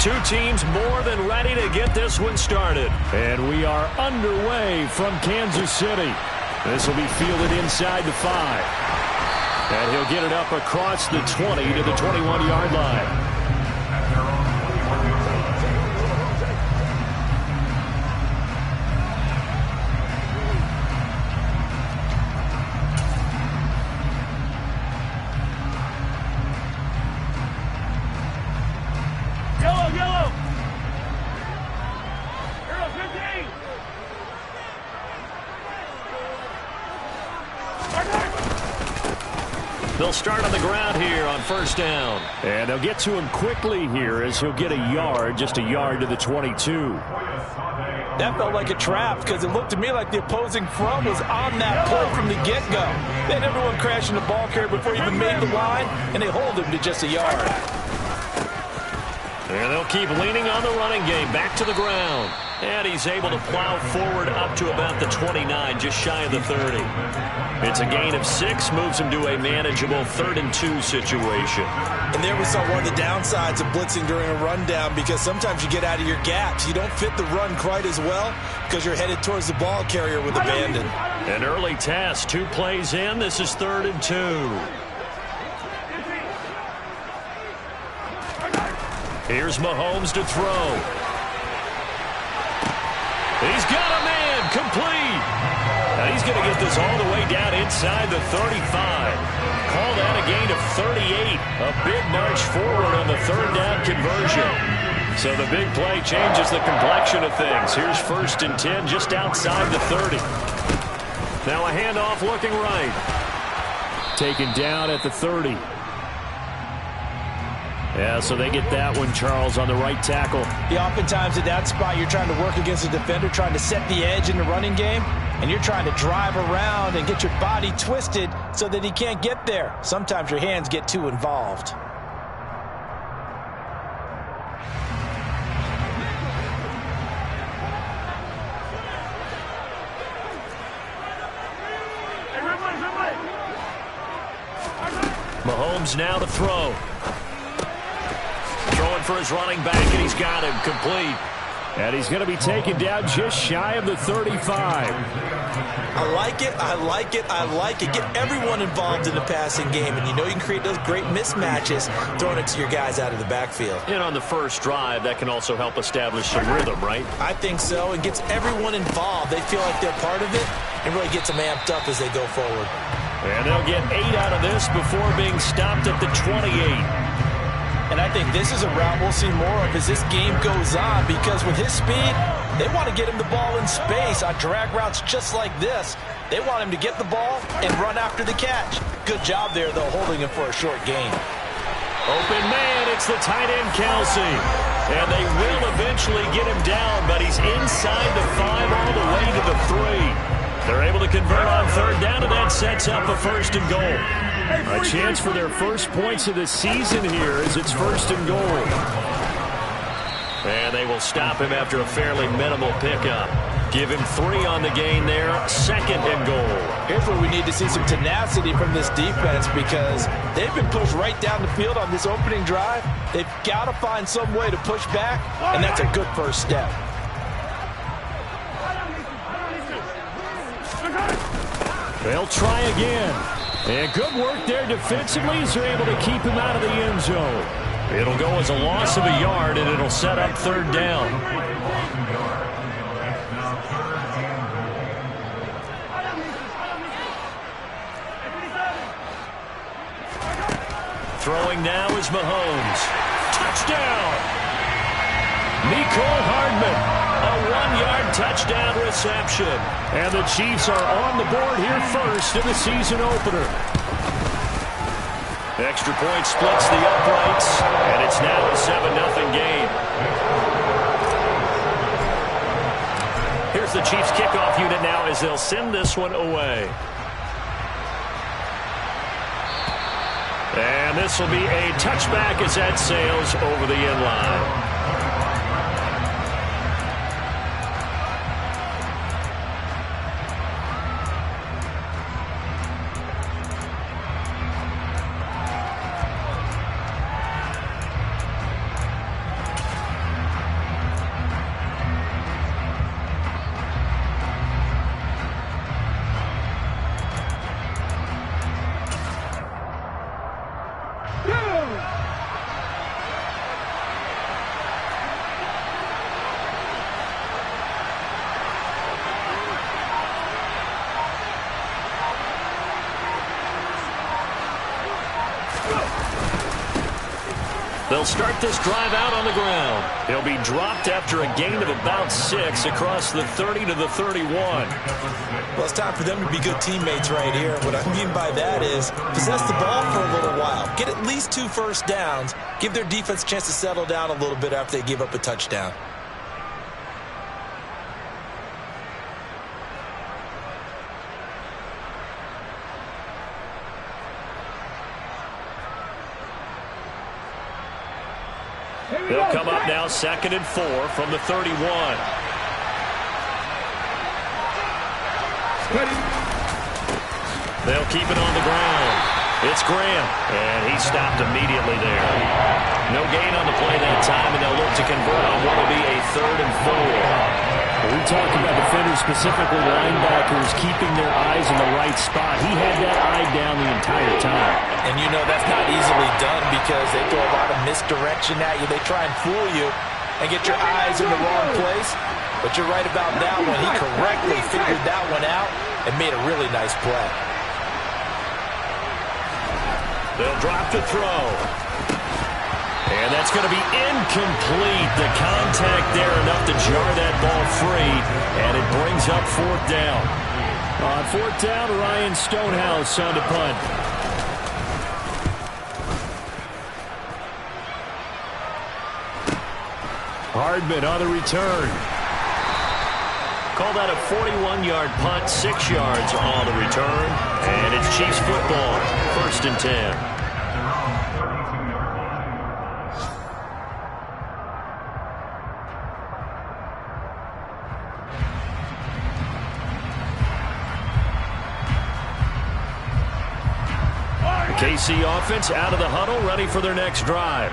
Two teams more than ready to get this one started. And we are underway from Kansas City. This will be fielded inside the 5. And he'll get it up across the 20 to the 21-yard line. They'll start on the ground here on first down. And they'll get to him quickly here as he'll get a yard, just a yard to the 22. That felt like a trap because it looked to me like the opposing front was on that play from the get-go. They had everyone crashing the ball carrier before he even made the line, and they hold him to just a yard. And they'll keep leaning on the running game. Back to the ground. And he's able to plow forward up to about the 29, just shy of the 30. It's a gain of 6, moves him to a manageable 3rd and 2 situation. And there we saw one of the downsides of blitzing during a rundown, because sometimes you get out of your gaps. You don't fit the run quite as well because you're headed towards the ball carrier with abandon. An early test, 2 plays in. This is 3rd and 2. Here's Mahomes to throw. He's got a man, complete. Now he's going to get this all the way down inside the 35. Call that a gain of 38. A big march forward on the 3rd down conversion. So the big play changes the complexion of things. Here's 1st and 10 just outside the 30. Now a handoff looking right. Taken down at the 30. Yeah, so they get that one, Charles, on the right tackle. Yeah, oftentimes at that spot, you're trying to work against a defender, trying to set the edge in the running game, and you're trying to drive around and get your body twisted so that he can't get there. Sometimes your hands get too involved. Mahomes now to throw. Throwing for his running back, and he's got him complete. And he's going to be taken down just shy of the 35. I like it, I like it, I like it. Get everyone involved in the passing game, and you know you can create those great mismatches throwing it to your guys out of the backfield. And on the first drive, that can also help establish some rhythm, right? I think so. It gets everyone involved. They feel like they're part of it, and really gets them amped up as they go forward. And they'll get 8 out of this before being stopped at the 28. And I think this is a route we'll see more of as this game goes on, because with his speed, they want to get him the ball in space on drag routes just like this. They want him to get the ball and run after the catch. Good job there, though, holding him for a short gain. Open man, it's the tight end, Kelsey. And they will eventually get him down, but he's inside the 5 all the way to the 3. They're able to convert on 3rd down, and that sets up a 1st and goal. A chance for their first points of the season here as it's 1st and goal. And they will stop him after a fairly minimal pickup. Give him 3 on the gain there, 2nd and goal. Here's where we need to see some tenacity from this defense, because they've been pushed right down the field on this opening drive. They've got to find some way to push back, and that's a good first step. They'll try again. And good work there defensively as they're able to keep him out of the end zone. It'll go as a loss of a yard, and it'll set up 3rd down. Throwing now is Mahomes. Touchdown! Mecole Hardman. A 1-yard touchdown reception. And the Chiefs are on the board here first in the season opener. Extra point splits the uprights, and it's now a 7-0 game. Here's the Chiefs kickoff unit now as they'll send this one away. And this will be a touchback as that sails over the end line. They'll start this drive out on the ground. He'll be dropped after a gain of about 6 across the 30 to the 31. Well, it's time for them to be good teammates right here. What I mean by that is possess the ball for a little while. Get at least 2 first downs. Give their defense a chance to settle down a little bit after they give up a touchdown. They'll come up now 2nd and 4 from the 31. They'll keep it on the ground. It's Graham, and he stopped immediately there. No gain on the play that time, and they'll look to convert on what will be a 3rd and 4. We talked about defenders, specifically linebackers, keeping their eyes in the right spot. He had that eye down the entire time. And you know that's not easily done because they throw a lot of misdirection at you. They try and fool you and get your eyes in the wrong place. But you're right about that one. He correctly figured that one out and made a really nice play. They'll drop to throw. And that's going to be incomplete. The contact there enough to jar that ball free. And it brings up 4th down. On 4th down, Ryan Stonehouse on to punt. Hardman on the return. Call that a 41-yard punt, 6 yards on the return. And it's Chiefs football, 1st and 10. KC offense out of the huddle, ready for their next drive.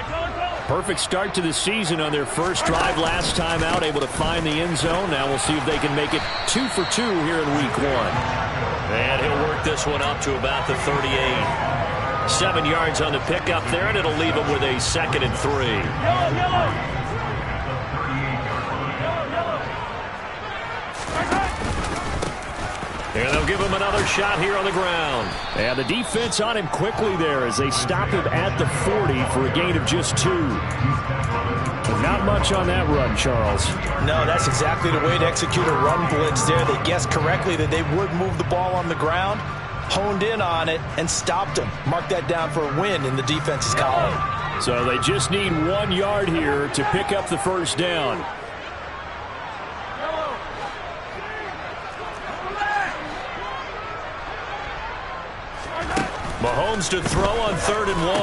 Perfect start to the season on their first drive last time out, able to find the end zone. Now we'll see if they can make it 2 for 2 here in week 1. And he'll work this one up to about the 38. 7 yards on the pickup there, and it'll leave him with a 2nd and 3. And they'll give him another shot here on the ground. And the defense on him quickly there as they stop him at the 40 for a gain of just 2. Not much on that run, Charles. No, that's exactly the way to execute a run blitz there. They guessed correctly that they would move the ball on the ground, honed in on it, and stopped him. Mark that down for a win in the defense's column. So they just need 1 yard here to pick up the first down. Mahomes to throw on 3rd and 1.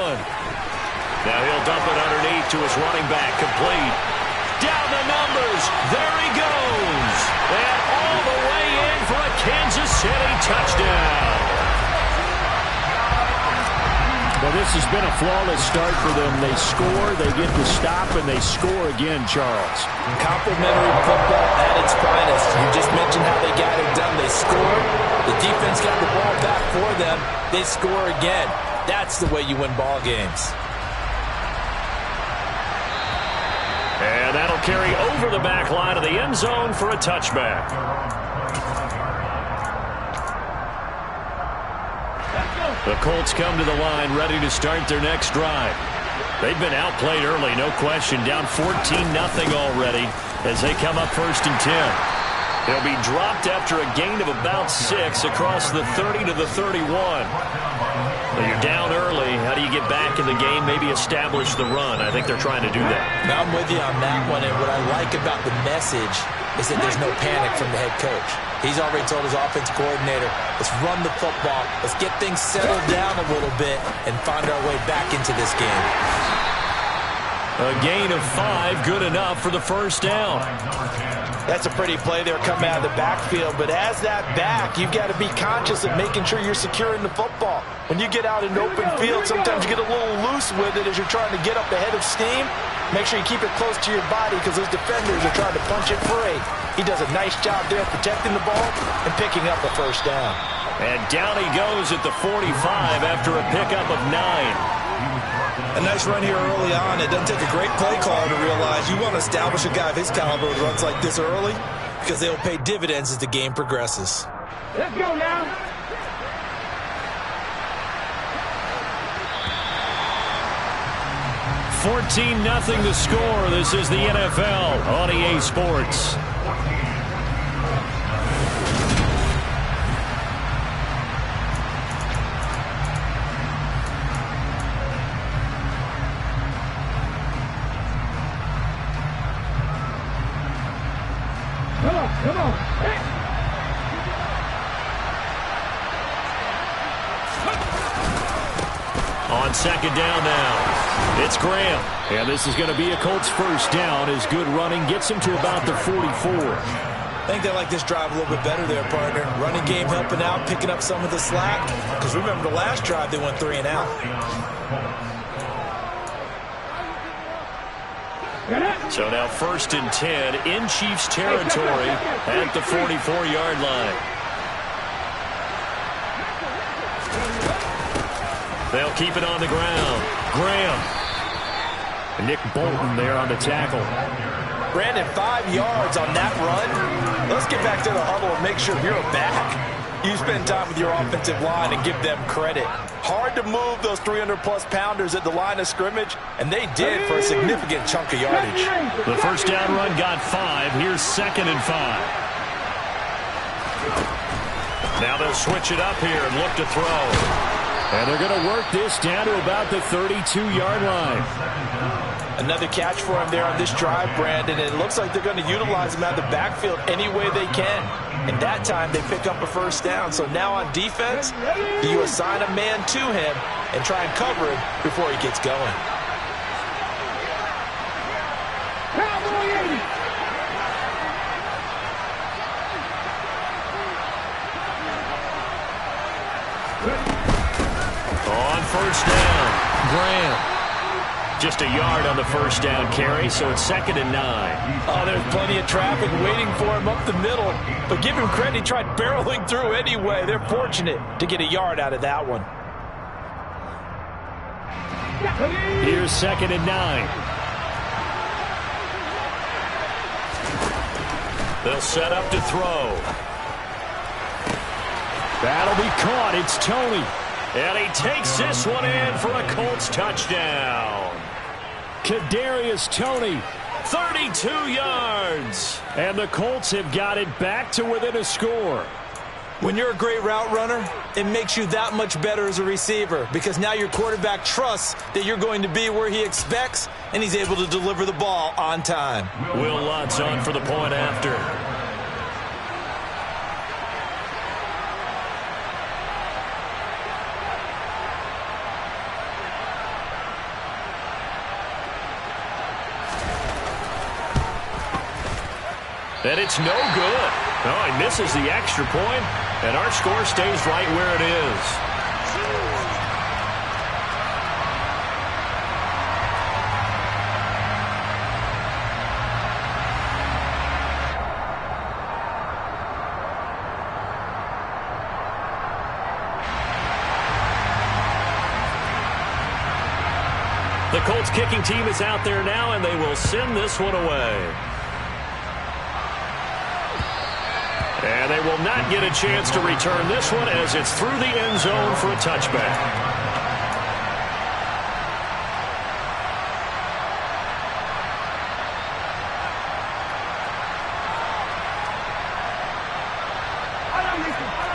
Now he'll dump it underneath to his running back, complete. Down the numbers, there he goes. And all the way in for a Kansas City touchdown. Well, this has been a flawless start for them. They score, they get the stop, and they score again, Charles. Complimentary football at its finest. You just mentioned how they got it done. They scored. The defense got the ball back for them. They score again. That's the way you win ball games. And that'll carry over the back line of the end zone for a touchback. The Colts come to the line ready to start their next drive. They've been outplayed early, no question. Down 14-0 already as they come up 1st and 10. He'll be dropped after a gain of about 6 across the 30 to the 31. Well, you're down early. How do you get back in the game? Maybe establish the run. I think they're trying to do that. Now I'm with you on that one, and what I like about the message is that there's no panic from the head coach. He's already told his offense coordinator, let's run the football, let's get things settled down a little bit and find our way back into this game. A gain of 5, good enough for the first down. That's a pretty play there coming out of the backfield, but as that back, you've got to be conscious of making sure you're securing the football. When you get out in open field, sometimes you get a little loose with it as you're trying to get up ahead of steam. Make sure you keep it close to your body because those defenders are trying to punch it free. He does a nice job there protecting the ball and picking up a first down. And down he goes at the 45 after a pickup of 9. A nice run here early on. It doesn't take a great play caller to realize you want to establish a guy of his caliber with runs like this early because they'll pay dividends as the game progresses. Let's go now. 14-0 the score. This is the NFL on EA Sports. Come on. Hey. On second down now, it's Graham. And this is going to be a Colts first down as good running gets him to about the 44. I think they like this drive a little bit better there, partner. Running game helping out, picking up some of the slack. Because remember the last drive, they went 3 and out. So now 1st and 10 in Chiefs territory at the 44-yard line. They'll keep it on the ground. Graham. Nick Bolton there on the tackle. Brandon, 5 yards on that run. Let's get back to the huddle and make sure you're back. You spend time with your offensive line and give them credit. Hard to move those 300-plus pounders at the line of scrimmage, and they did for a significant chunk of yardage. The first down run got 5. Here's 2nd and 5. Now they'll switch it up here and look to throw. And they're going to work this down to about the 32-yard line. Another catch for him there on this drive, Brandon, and it looks like they're going to utilize him out of the backfield any way they can. And that time they pick up a first down. So now on defense, do you assign a man to him and try and cover him before he gets going? On first down, Graham. Just a yard on the first down carry, so it's 2nd and 9. Oh, there's plenty of traffic waiting for him up the middle. But give him credit, he tried barreling through anyway. They're fortunate to get a yard out of that one. Here's 2nd and 9. They'll set up to throw. That'll be caught. It's Tony. And he takes this one in for a Colts touchdown. Kadarius Toney, 32 yards. And the Colts have got it back to within a score. When you're a great route runner, it makes you that much better as a receiver because now your quarterback trusts that you're going to be where he expects, and he's able to deliver the ball on time. Will Lutz on for the point after. And it's no good. Oh, he misses the extra point, and our score stays right where it is. The Colts kicking team is out there now, and they will send this one away. And they will not get a chance to return this one as it's through the end zone for a touchback.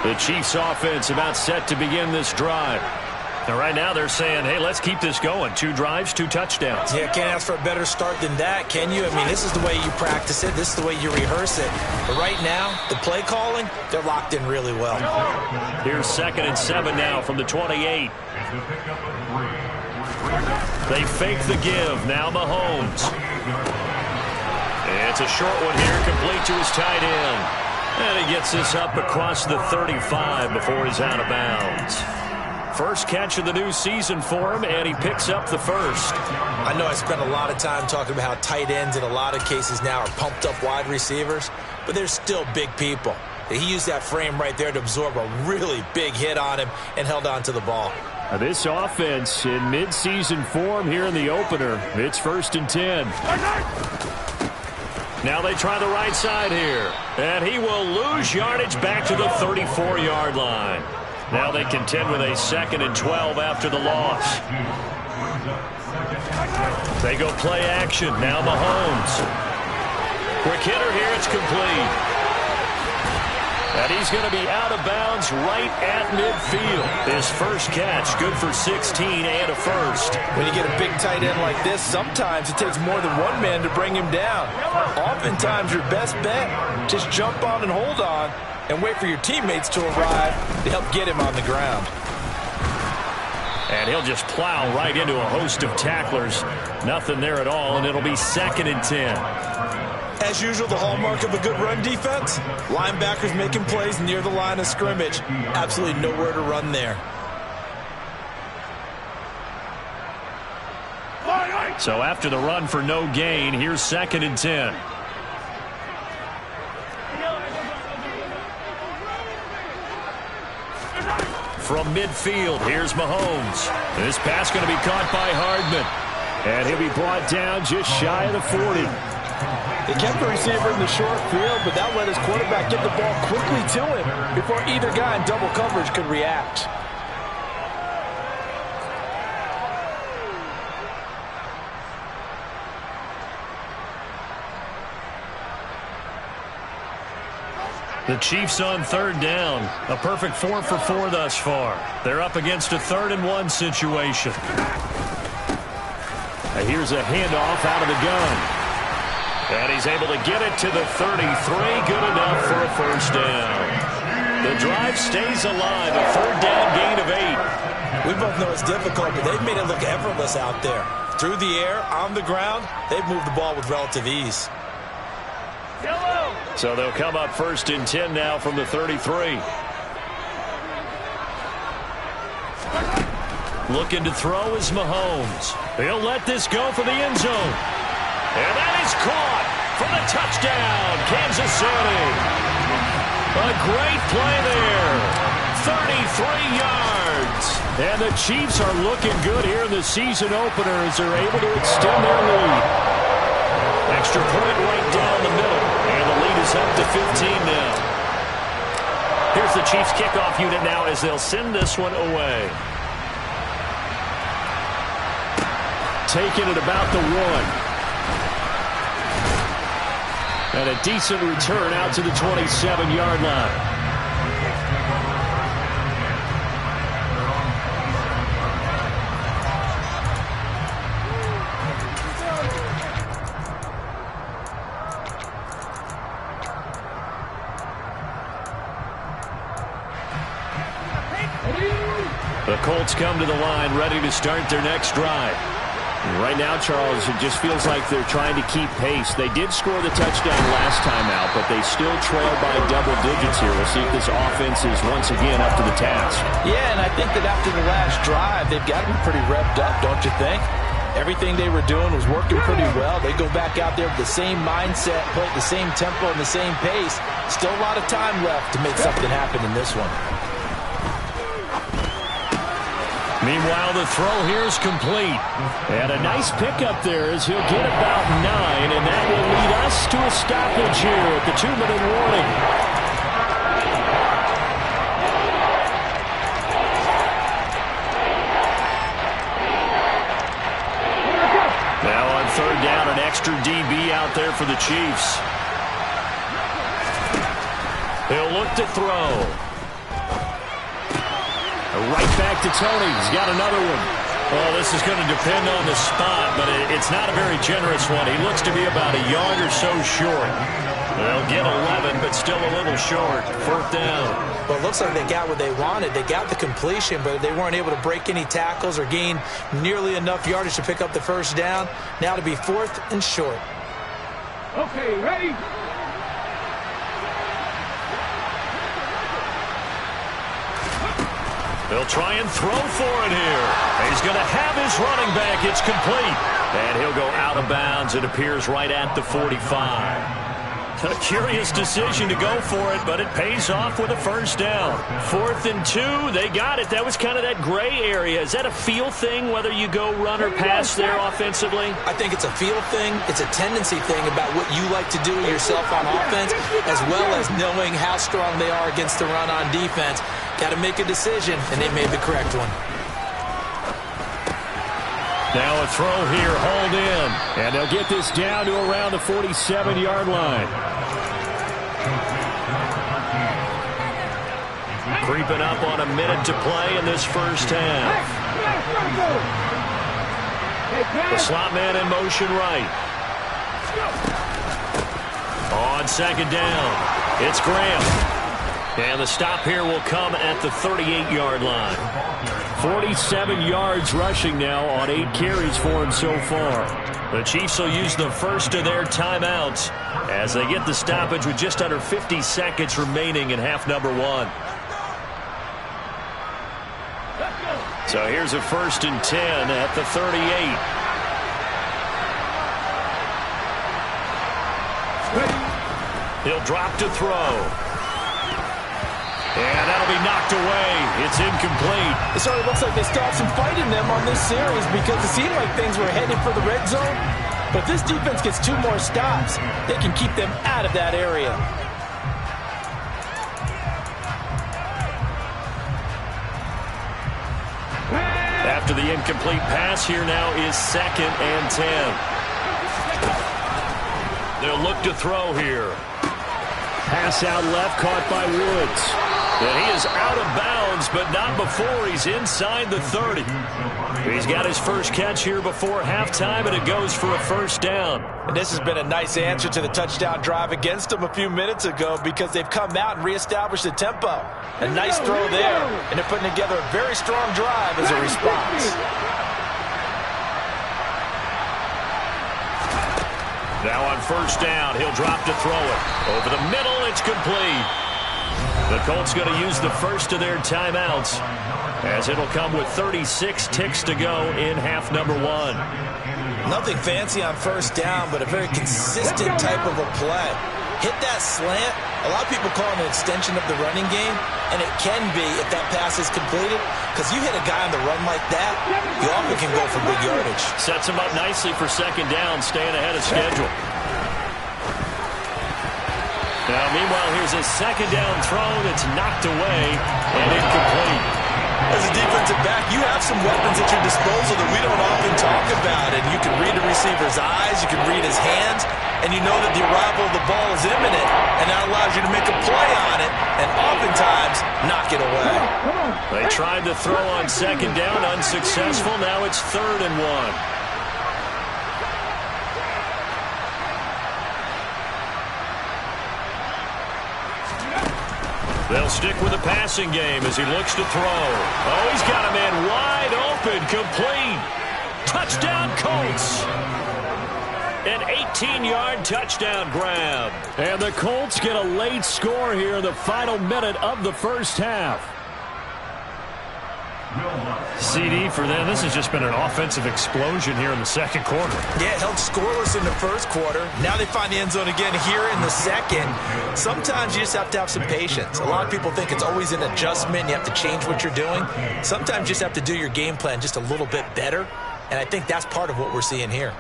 The Chiefs offense about set to begin this drive. And right now they're saying, hey, let's keep this going. 2 drives, 2 touchdowns. Yeah, can't ask for a better start than that, can you? I mean, this is the way you practice it. This is the way you rehearse it. But right now, the play calling, they're locked in really well. Here's 2nd and 7 now from the 28. They fake the give. Now Mahomes. It's a short one here, complete to his tight end. And he gets this up across the 35 before he's out of bounds. First catch of the new season for him, and he picks up the first. I know I spent a lot of time talking about how tight ends in a lot of cases now are pumped up wide receivers, but they're still big people. He used that frame right there to absorb a really big hit on him and held on to the ball. Now this offense in midseason form here in the opener. It's 1st and 10. Now they try the right side here, and he will lose yardage back to the 34-yard line. Now they contend with a 2nd and 12 after the loss. They go play action. Now Mahomes. Quick hitter here. It's complete. And he's going to be out of bounds right at midfield. His first catch, good for 16 and a first. When you get a big tight end like this, sometimes it takes more than one man to bring him down. Oftentimes, your best bet, just jump on and hold on and wait for your teammates to arrive to help get him on the ground. And he'll just plow right into a host of tacklers. Nothing there at all, and it'll be 2nd and 10. As usual, the hallmark of a good run defense, linebackers making plays near the line of scrimmage. Absolutely nowhere to run there. So after the run for no gain, here's 2nd and 10. From midfield, here's Mahomes. This pass going to be caught by Hardman. And he'll be brought down just shy of the 40. They kept the receiver in the short field, but that let his quarterback get the ball quickly to him before either guy in double coverage could react. The Chiefs on 3rd down. A perfect 4 for 4 thus far. They're up against a 3rd and 1 situation. Here's a handoff out of the gun. And he's able to get it to the 33. Good enough for a first down. The drive stays alive. A 3rd down gain of 8. We both know it's difficult, but they've made it look effortless out there. Through the air, on the ground, they've moved the ball with relative ease. So they'll come up 1st and 10 now from the 33. Looking to throw is Mahomes. He'll let this go for the end zone. And that is caught for the touchdown, Kansas City. A great play there. 33 yards. And the Chiefs are looking good here in the season opener as they're able to extend their lead. Extra point right down the middle. And the lead is up to 15 now. Here's the Chiefs kickoff unit now as they'll send this one away. Taking it about the 1. And a decent return out to the 27-yard line. The Colts come to the line ready to start their next drive. Right now, Charles, it just feels like they're trying to keep pace. They did score the touchdown last time out, but they still trail by double digits here. We'll see if this offense is once again up to the task. Yeah, and I think that after the last drive, they've got to be pretty revved up, don't you think? Everything they were doing was working pretty well. They go back out there with the same mindset, play at the same tempo and the same pace. Still a lot of time left to make something happen in this one. Meanwhile, the throw here is complete. And a nice pickup there as he'll get about 9, and that will lead us to a stoppage here at the 2-minute warning. Now on 3rd down, an extra DB out there for the Chiefs. He'll look to throw. Right back to Tony. He's got another one. Well, this is going to depend on the spot, but it's not a very generous one. He looks to be about a yard or so short. They'll get 11, but still a little short. 4th down. Well, it looks like they got what they wanted. They got the completion, but they weren't able to break any tackles or gain nearly enough yardage to pick up the first down. Now to be 4th and short. Okay, ready? They'll try and throw for it here. He's going to have his running back. It's complete. And he'll go out of bounds. It appears right at the 45. A curious decision to go for it, but it pays off with a first down. 4th and 2. They got it. That was kind of that gray area. Is that a feel thing, whether you go run or pass there offensively? I think it's a feel thing. It's a tendency thing about what you like to do yourself on offense, as well as knowing how strong they are against the run on defense. Got to make a decision, and they made the correct one. Now a throw here, hauled in. And they'll get this down to around the 47-yard line. Creeping up on a minute to play in this first half. The slot man in motion right. On second down, it's Graham. And the stop here will come at the 38-yard line. 47 yards rushing now on 8 carries for him so far. The Chiefs will use the first of their timeouts as they get the stoppage with just under 50 seconds remaining in half number 1. So here's a 1st and 10 at the 38. He'll drop to throw. And that'll be knocked away. It's incomplete. It sort of looks like they still have some fight in them on this series because it seemed like things were headed for the red zone. But if this defense gets 2 more stops, they can keep them out of that area. After the incomplete pass, here now is 2nd and 10. They'll look to throw here. Pass out left, caught by Woods. And he is out of bounds, but not before he's inside the 30. He's got his first catch here before halftime, and it goes for a first down. And this has been a nice answer to the touchdown drive against them a few minutes ago because they've come out and reestablished the tempo. A nice throw there, and they're putting together a very strong drive as a response. Now on first down, he'll drop to throw it. Over the middle, it's complete. The Colts going to use the first of their timeouts as it'll come with 36 ticks to go in half number 1. Nothing fancy on first down, but a very consistent type of a play. Hit that slant. A lot of people call it an extension of the running game, and it can be if that pass is completed, because you hit a guy on the run like that, you often can go for big yardage. Sets him up nicely for second down, staying ahead of schedule. Now, meanwhile, here's a second down throw that's knocked away and incomplete. As a defensive back, you have some weapons at your disposal that we don't often talk about. And you can read the receiver's eyes, you can read his hands, and you know that the arrival of the ball is imminent. And that allows you to make a play on it and oftentimes knock it away. They tried to throw on second down, unsuccessful. Now it's 3rd and 1. They'll stick with the passing game as he looks to throw. Oh, he's got a man wide open, complete. Touchdown, Colts. An 18-yard touchdown grab. And the Colts get a late score here in the final minute of the first half. CD for them. This has just been an offensive explosion here in the second quarter. Yeah, it held scoreless in the first quarter. Now they find the end zone again here in the second. Sometimes you just have to have some patience. A lot of people think it's always an adjustment. You have to change what you're doing. Sometimes you just have to do your game plan just a little bit better. And I think that's part of what we're seeing here.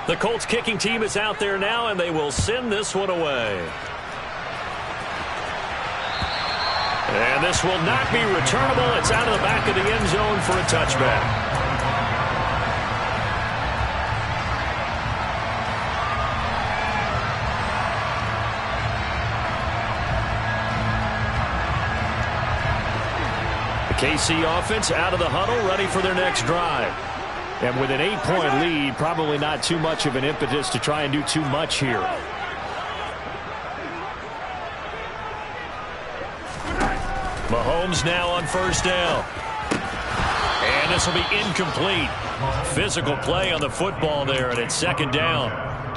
The Colts kicking team is out there now, and they will send this one away. And this will not be returnable. It's out of the back of the end zone for a touchback. The KC offense out of the huddle, ready for their next drive. And with an 8-point lead, probably not too much of an impetus to try and do too much here. Mahomes now on first down. And this will be incomplete. Physical play on the football there, and it's second down.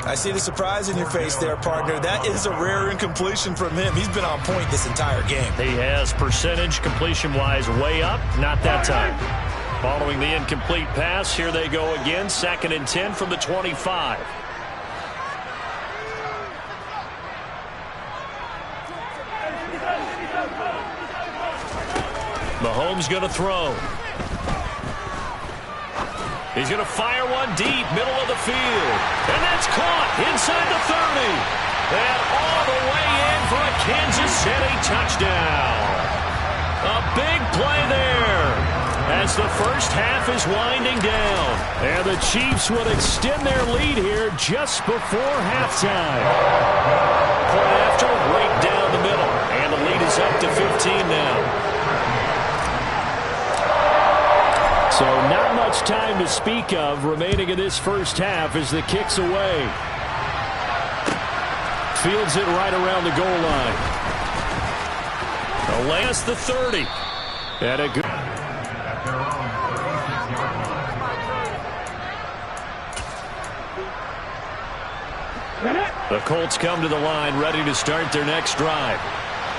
I see the surprise in your face there, partner. That is a rare incompletion from him. He's been on point this entire game. He has percentage completion-wise way up. Not that time. Following the incomplete pass, here they go again. 2nd and 10 from the 25. Mahomes going to throw. He's going to fire one deep, middle of the field. And that's caught inside the 30. And all the way in for a Kansas City touchdown. A big play there as the first half is winding down. And the Chiefs will extend their lead here just before halftime. Play after, right down the middle. And the lead is up to 15 now. So not much time to speak of remaining in this first half as the kick's away. Fields it right around the goal line. The last, the 30. And a good... The Colts come to the line ready to start their next drive.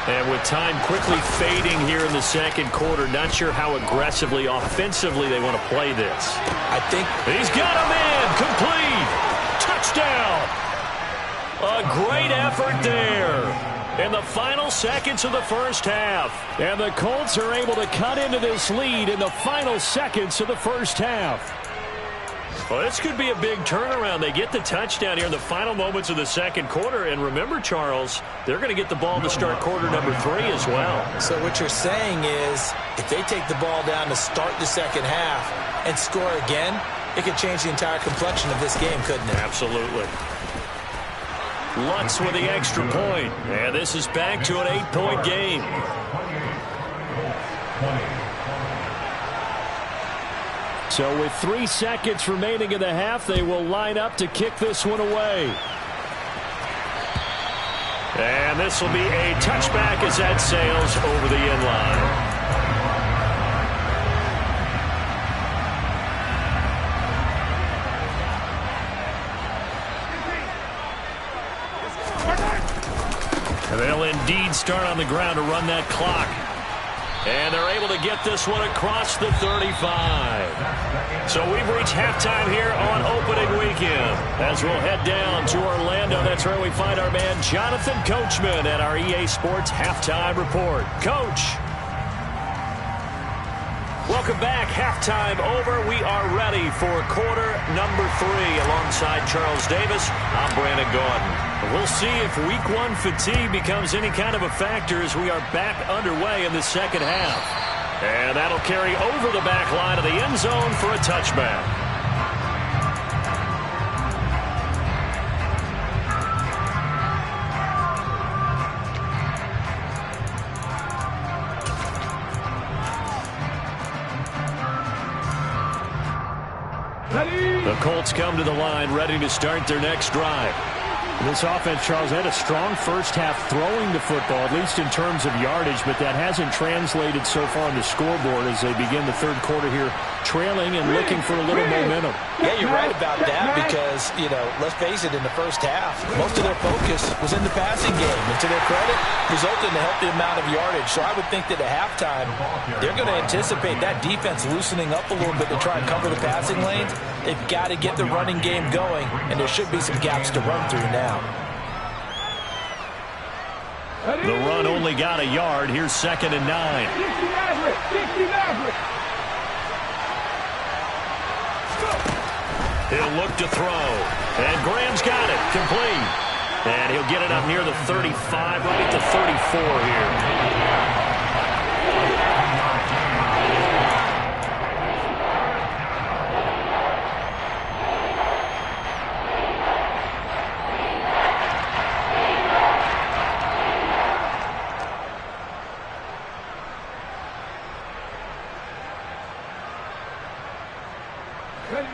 And with time quickly fading here in the second quarter, not sure how aggressively, offensively they want to play this. I think he's got a man, complete, touchdown. A great effort there in the final seconds of the first half. And the Colts are able to cut into this lead in the final seconds of the first half. Well, this could be a big turnaround. They get the touchdown here in the final moments of the second quarter. And remember, Charles, they're going to get the ball to start quarter number 3 as well. So what you're saying is if they take the ball down to start the second half and score again, it could change the entire complexion of this game, couldn't it? Absolutely. Lutz with the extra point. And this is back to an 8-point game. So with 3 seconds remaining in the half, they will line up to kick this one away. And this will be a touchback as that sails over the end line. And they'll indeed start on the ground to run that clock. And they're able to get this one across the 35. So we've reached halftime here on opening weekend. As we'll head down to Orlando, that's where we find our man Jonathan Coachman at our EA Sports Halftime Report. Coach. Welcome back. Halftime over. We are ready for quarter number 3 alongside Charles Davis. I'm Brandon Gaudin. We'll see if week 1 fatigue becomes any kind of a factor as we are back underway in the second half. And that'll carry over the back line of the end zone for a touchback. The Colts come to the line ready to start their next drive. This offense, Charles, had a strong first half throwing the football, at least in terms of yardage, but that hasn't translated so far on the scoreboard as they begin the third quarter here, trailing and looking for a little momentum. Yeah, you're right about that because, let's face it, in the first half, most of their focus was in the passing game. And to their credit, resulted in a healthy amount of yardage. So I would think that at halftime, they're going to anticipate that defense loosening up a little bit to try and cover the passing lanes. They've got to get the running game going, and there should be some gaps to run through now. The run only got a yard. Here's 2nd and 9. He'll look to throw. And Graham's got it. Complete. And he'll get it up near the 35, right at the 34 here.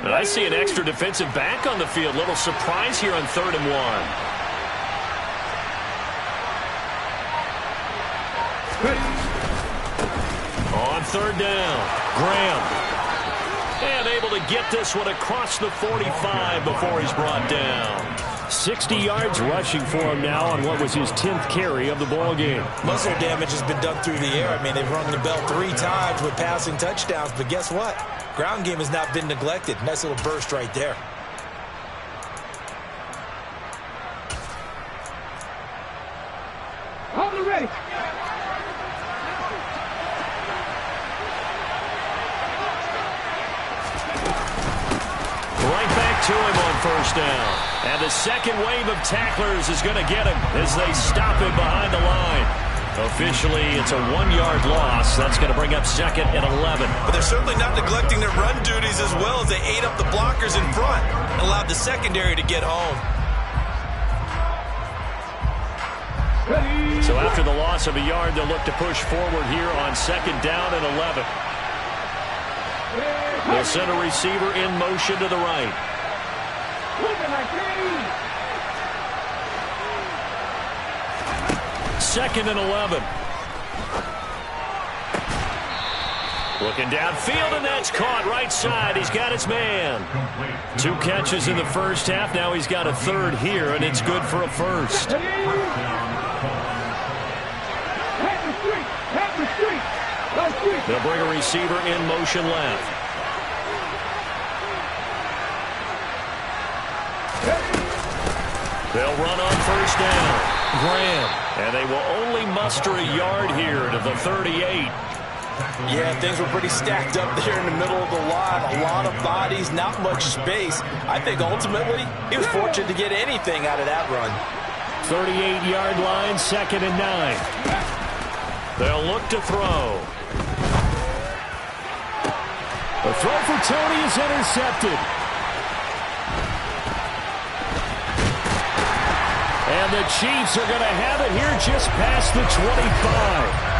And I see an extra defensive back on the field. Little surprise here on 3rd and 1. On 3rd down, Graham. And able to get this one across the 45 before he's brought down. 60 yards rushing for him now on what was his 10th carry of the ball game. Muscle damage has been done through the air. I mean, they've rung the bell 3 times with passing touchdowns, but guess what? Ground game has not been neglected. Nice little burst right there. Hold it ready. to him on first down. And the second wave of tacklers is going to get him as they stop him behind the line. Officially, it's a 1-yard loss. That's going to bring up second and 11. But they're certainly not neglecting their run duties as well as they ate up the blockers in front and allowed the secondary to get home. So after the loss of a yard, they'll look to push forward here on second down and 11. They'll send a receiver in motion to the right. Second and 11. Looking downfield, and that's caught right side. He's got his man. 2 catches in the first half. Now he's got a third here, and it's good for a first. They'll bring a receiver in motion left. They'll run on first down. Graham. And they will only muster a yard here to the 38. Yeah, things were pretty stacked up there in the middle of the line. A lot of bodies, not much space. I think ultimately he was fortunate to get anything out of that run. 38-yard line, second and 9. They'll look to throw. The throw for Tony is intercepted. And the Chiefs are going to have it here just past the 25.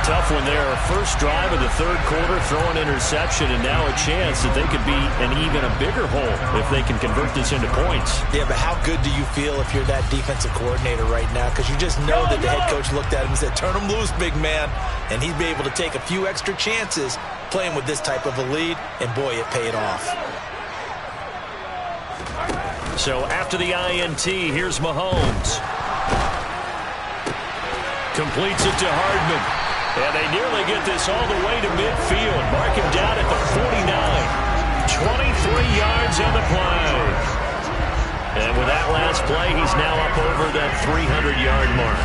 Tough one there. First drive of the third quarter, throw an interception, and now a chance that they could be an even a bigger hole if they can convert this into points. Yeah, but how good do you feel if you're that defensive coordinator right now? Because you just know that the head coach looked at him and said, turn him loose, big man. And he'd be able to take a few extra chances playing with this type of a lead, and boy, it paid off. So after the INT, here's Mahomes. Completes it to Hardman. And they nearly get this all the way to midfield. Mark him down at the 49. 23 yards on the play. And with that last play, he's now up over that 300-yard mark.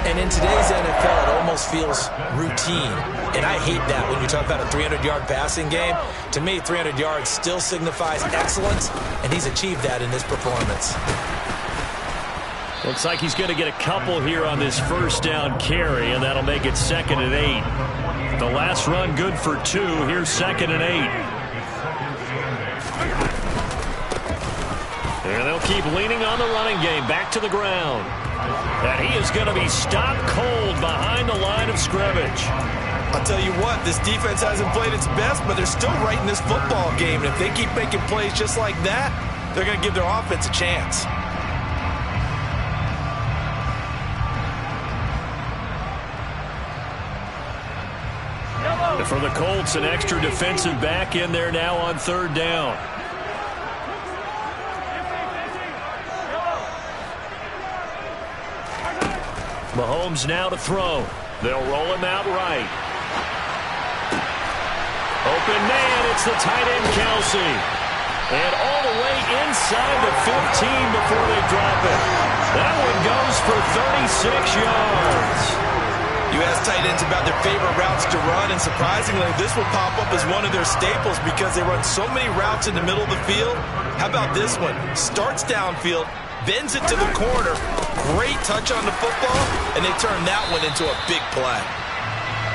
And in today's NFL, it almost feels routine. And I hate that when you talk about a 300-yard passing game. To me, 300 yards still signifies excellence, and he's achieved that in this performance. Looks like he's going to get a couple here on this first down carry, and that'll make it second and 8. The last run good for 2. Here's second and 8. And they'll keep leaning on the running game. Back to the ground. And he is going to be stopped cold behind the line of scrimmage. I'll tell you what, this defense hasn't played its best, but they're still right in this football game. And if they keep making plays just like that, they're going to give their offense a chance. For the Colts, an extra defensive back in there now on third down. Mahomes now to throw. They'll roll him out right. Open man, it's the tight end Kelsey. And all the way inside the 15 before they drop it. That one goes for 36 yards. You ask tight ends about their favorite routes to run, and surprisingly, this will pop up as one of their staples because they run so many routes in the middle of the field. How about this one? Starts downfield, bends it to the corner, great touch on the football, and they turn that one into a big play.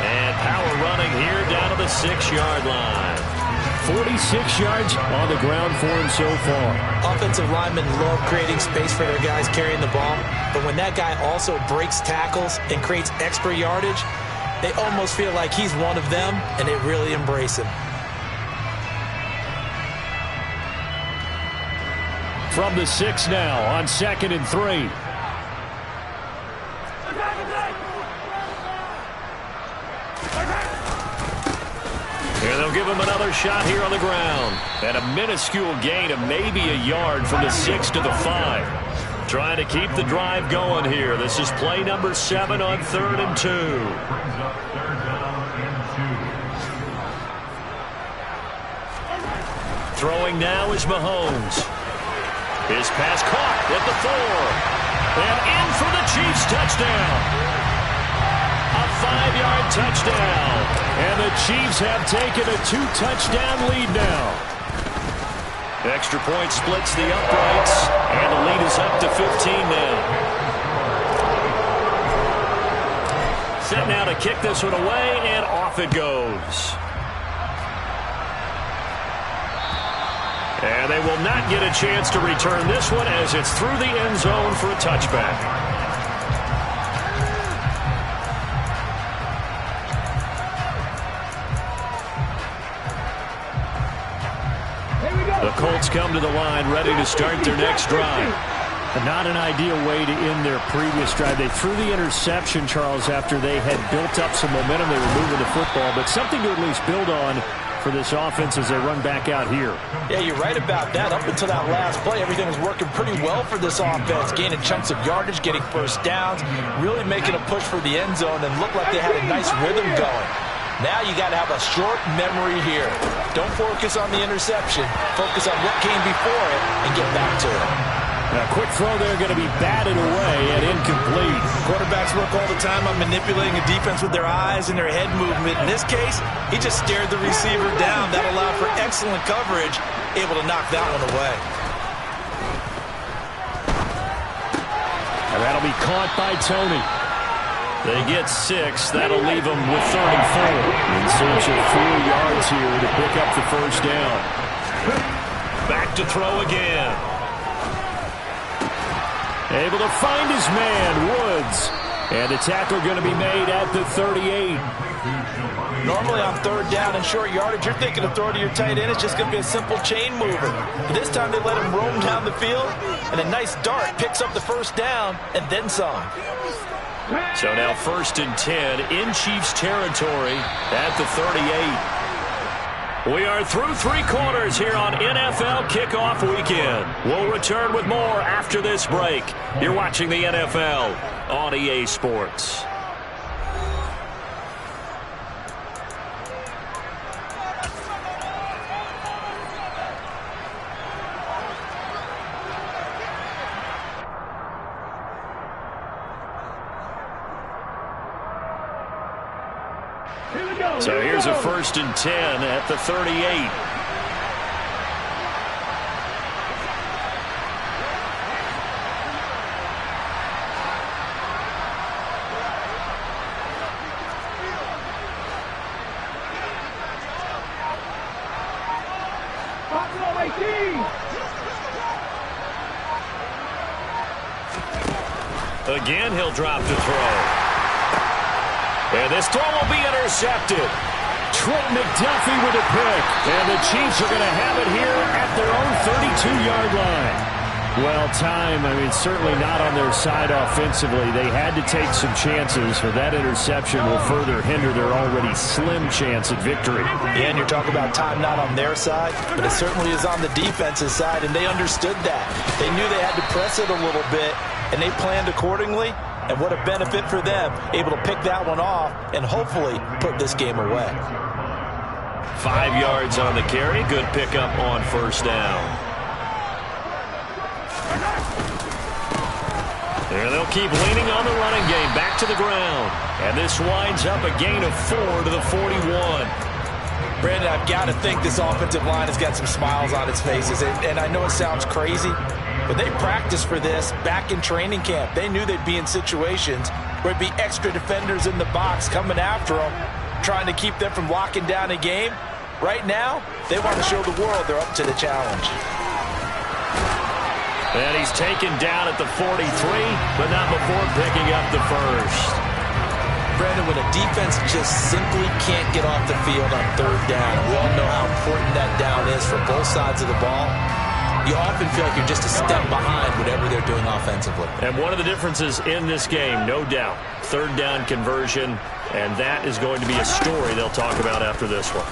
And power running here down to the 6-yard line. 46 yards on the ground for him so far. Offensive linemen love creating space for their guys carrying the ball, but when that guy also breaks tackles and creates extra yardage, they almost feel like he's one of them, and they really embrace him. From the 6 now on second and 3. And they'll give him another shot here on the ground. And a minuscule gain of maybe a yard from the 6 to the 5. Trying to keep the drive going here. This is play number 7 on 3rd and 2. Throwing now is Mahomes. His pass caught at the 4. And in for the Chiefs touchdown. A 5-yard touchdown. And the Chiefs have taken a 2-touchdown lead now. Extra point splits the uprights, and the lead is up to 15 now. Set now to kick this one away, and off it goes. And they will not get a chance to return this one as it's through the end zone for a touchback. The Colts come to the line ready to start their next drive. Not an ideal way to end their previous drive. They threw the interception, Charles, after they had built up some momentum. They were moving the football, but something to at least build on for this offense as they run back out here. Yeah, you're right about that. Up until that last play, everything was working pretty well for this offense, gaining chunks of yardage, getting first downs, really making a push for the end zone, and looked like they had a nice rhythm going. Now you got to have a short memory here. Don't focus on the interception. Focus on what came before it and get back to it. A quick throw there going to be batted away and incomplete. Quarterbacks work all the time on manipulating a defense with their eyes and their head movement. In this case, he just stared the receiver down. That allowed for excellent coverage, able to knock that one away. And that'll be caught by Tony. They get 6. That'll leave them with 34. In search of 4 yards here to pick up the first down. Back to throw again. Able to find his man, Woods. And the tackle going to be made at the 38. Normally on third down and short yardage, you're thinking of throwing to your tight end. It's just going to be a simple chain mover. But this time they let him roam down the field, and a nice dart picks up the first down and then some. So now 1st and 10 in Chiefs territory at the 38. We are through 3 quarters here on NFL Kickoff Weekend. We'll return with more after this break. You're watching the NFL on EA Sports. So here's a 1st and 10 at the 38. Again, he'll drop the throw. And this throw will be intercepted. Trent McDuffie with a pick. And the Chiefs are going to have it here at their own 32-yard line. Well, certainly not on their side offensively. They had to take some chances, for that interception will further hinder their already slim chance at victory. Yeah, and you're talking about time not on their side, but it certainly is on the defensive side, and they understood that. They knew they had to press it a little bit, and they planned accordingly. And what a benefit for them, able to pick that one off and hopefully put this game away. 5 yards on the carry. Good pickup on first down. And they'll keep leaning on the running game. Back to the ground. And this winds up a gain of 4 to the 41. Brandon, I've got to think this offensive line has got some smiles on its faces. And I know it sounds crazy, but they practiced for this back in training camp. They knew they'd be in situations where there'd be extra defenders in the box coming after them, trying to keep them from locking down a game. Right now, they want to show the world they're up to the challenge. And he's taken down at the 43, but not before picking up the first. Brandon, when a defense just simply can't get off the field on third down, we all know how important that down is for both sides of the ball. You often feel like you're just a step behind whatever they're doing offensively. And one of the differences in this game, no doubt, third down conversion, and that is going to be a story they'll talk about after this one.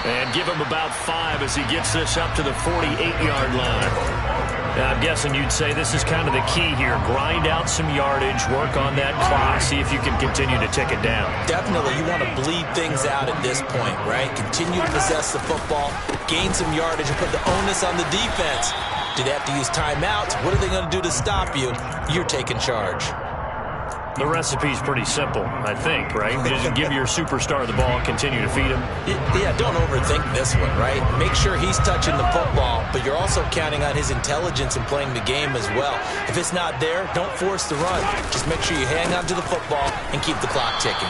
And give him about 5 as he gets this up to the 48-yard line. Now, I'm guessing you'd say this is kind of the key here. Grind out some yardage, work on that clock, see if you can continue to tick it down. Definitely. You want to bleed things out at this point, right? Continue to possess the football, gain some yardage, and put the onus on the defense. Do they have to use timeouts? What are they going to do to stop you? You're taking charge. The recipe's pretty simple, I think, right? Just give your superstar the ball and continue to feed him. Yeah, don't overthink this one, right? Make sure he's touching the football, but you're also counting on his intelligence in playing the game as well. If it's not there, don't force the run. Just make sure you hang on to the football and keep the clock ticking.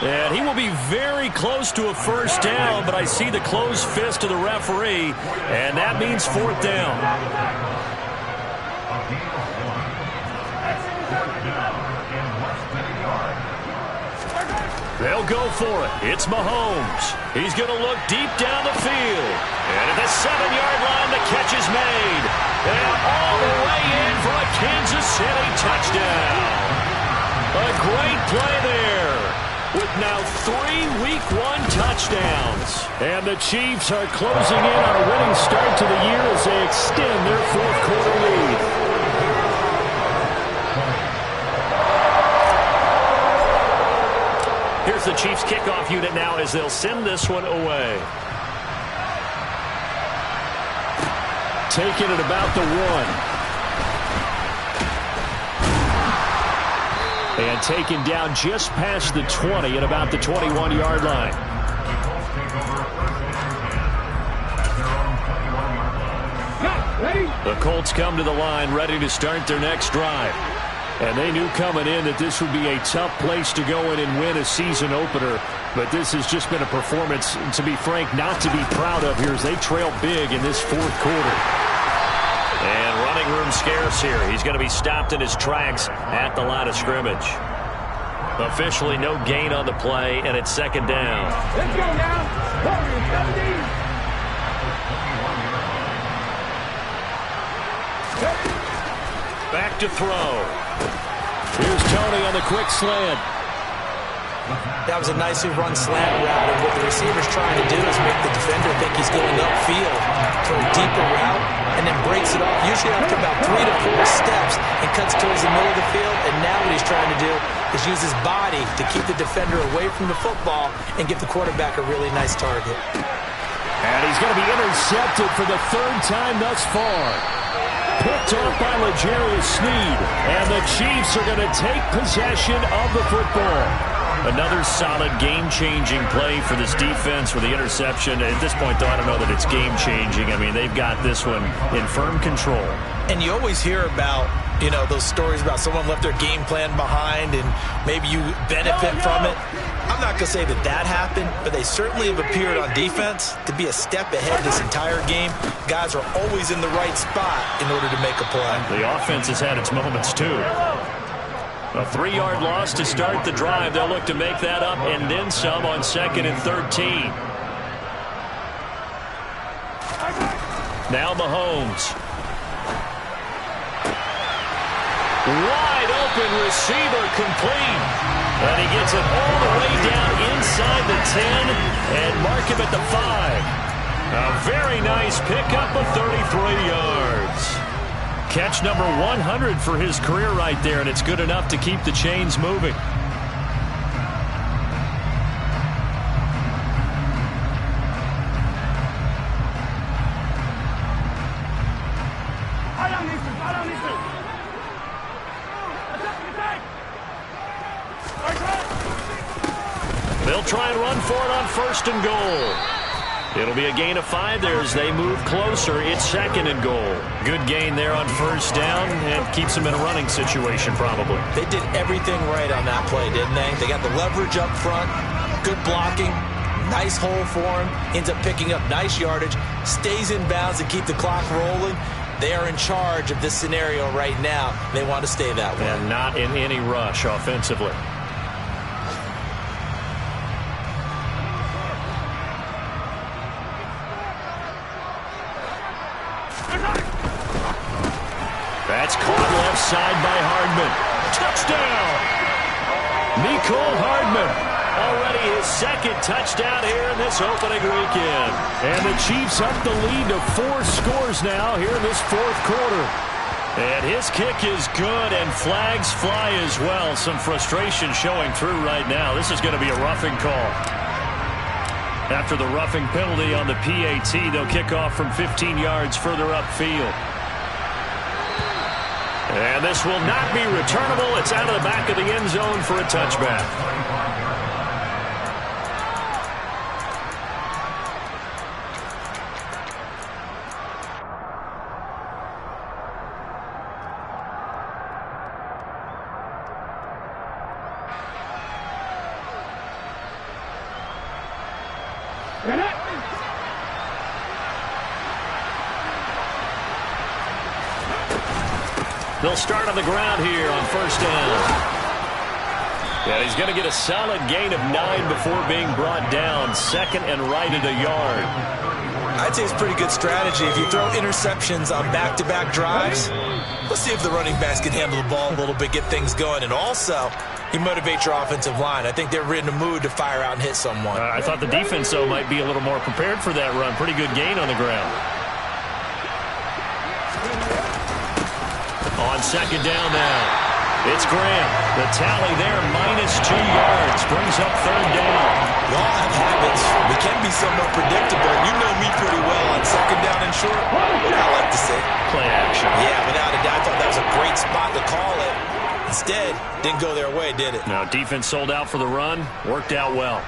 And he will be very close to a first down, but I see the closed fist of the referee, and that means fourth down. They'll go for it. It's Mahomes. He's going to look deep down the field. And at the 7-yard line, the catch is made. And all the way in for a Kansas City touchdown. A great play there, with now 3 Week 1 touchdowns. And the Chiefs are closing in on a winning start to the year as they extend their fourth-quarter lead. Here's the Chiefs kickoff unit now as they'll send this one away. Taking it about the 1. And taken down just past the 20 at about the 21-yard line. The Colts come to the line ready to start their next drive. And they knew coming in that this would be a tough place to go in and win a season opener. But this has just been a performance, to be frank, not to be proud of here as they trail big in this fourth quarter. And running room scarce here. He's going to be stopped in his tracks at the line of scrimmage. Officially no gain on the play, and it's second down. Let's go now. 17. Back to throw. Here's Tony on the quick slant. That was a nicely run slant route, and what the receiver's trying to do is make the defender think he's going upfield for a deeper route, and then breaks it off, usually after about 3 to 4 steps, and cuts towards the middle of the field. And now what he's trying to do is use his body to keep the defender away from the football and give the quarterback a really nice target. And he's going to be intercepted for the 3rd time thus far. Picked off by L'Jarius Sneed, and the Chiefs are going to take possession of the football. Another solid game-changing play for this defense with the interception. At this point, though, I don't know that it's game-changing. I mean, they've got this one in firm control. And you always hear about, you know, those stories about someone left their game plan behind and maybe you benefit from it. I'm not going to say that that happened, but they certainly have appeared on defense to be a step ahead this entire game. Guys are always in the right spot in order to make a play. The offense has had its moments, too. A 3-yard loss to start the drive. They'll look to make that up and then some on 2nd and 13. Now Mahomes. Wide open receiver, complete. And he gets it all the way down inside the 10 and mark him at the 5. A very nice pickup of 33 yards. Catch number 100 for his career right there, and it's good enough to keep the chains moving. They'll try and run for it on 1st and goal. It'll be a gain of 5 there as they move closer. It's 2nd and goal. Good gain there on 1st down and keeps them in a running situation probably. They did everything right on that play, didn't they? They got the leverage up front, good blocking, nice hole for him, ends up picking up nice yardage, stays in bounds to keep the clock rolling. They are in charge of this scenario right now. They want to stay that way. And not in any rush offensively. That's caught left side by Hardman. Touchdown! Mecole Hardman. Already his 2nd touchdown here in this opening weekend. And the Chiefs up the lead to 4 scores now here in this 4th quarter. And his kick is good, and flags fly as well. Some frustration showing through right now. This is going to be a roughing call. After the roughing penalty on the PAT, they'll kick off from 15 yards further upfield. And this will not be returnable. It's out of the back of the end zone for a touchback. They'll start on the ground here on first down. Yeah, he's going to get a solid gain of 9 before being brought down. Second and right at a yard. I'd say it's pretty good strategy. If you throw interceptions on back-to-back drives, let's see if the running backs can handle the ball a little bit, get things going. And also, you motivate your offensive line. I think they're in the mood to fire out and hit someone. I thought the defense, though, might be a little more prepared for that run. Pretty good gain on the ground. On second down now, it's Graham. The tally there, -2 yards, brings up third down. We all have habits. We can be somewhat predictable. You know me pretty well on second down and short. What I like to say. Play action. Yeah, without a doubt. I thought that was a great spot to call it. Instead, didn't go their way, did it? Now, defense sold out for the run. Worked out well.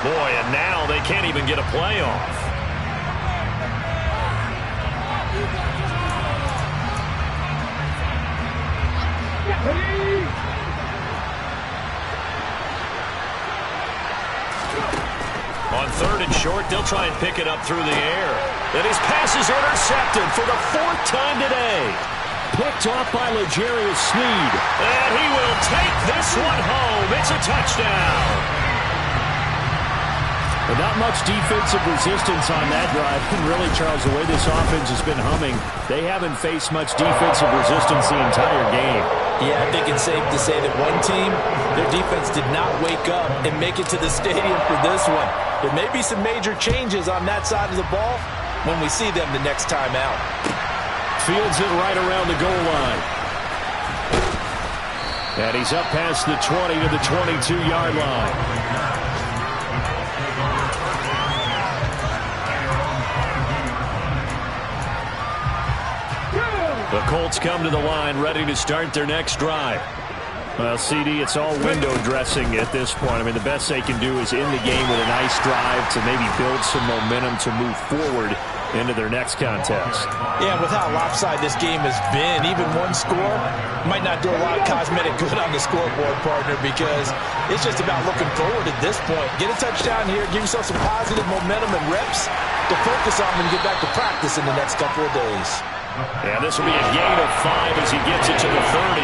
Boy, and now they can't even get a play off. On third and short, they'll try and pick it up through the air. And his pass is intercepted for the 4th time today. Picked off by L'Jarius Sneed. And he will take this one home. It's a touchdown. But not much defensive resistance on that drive. And really, Charles, the way this offense has been humming, they haven't faced much defensive resistance the entire game. Yeah, I think it's safe to say that one team, their defense did not wake up and make it to the stadium for this one. There may be some major changes on that side of the ball when we see them the next time out. Fields it right around the goal line. And he's up past the 20 to the 22-yard line. The Colts come to the line ready to start their next drive. Well, CD, it's all window dressing at this point. I mean, the best they can do is end the game with a nice drive to maybe build some momentum to move forward into their next contest. Yeah, with how lopsided this game has been, even one score might not do a lot of cosmetic good on the scoreboard, partner, because it's just about looking forward at this point. Get a touchdown here, give yourself some positive momentum and reps to focus on and get back to practice in the next couple of days. Yeah, this will be a gain of 5 as he gets it to the 30.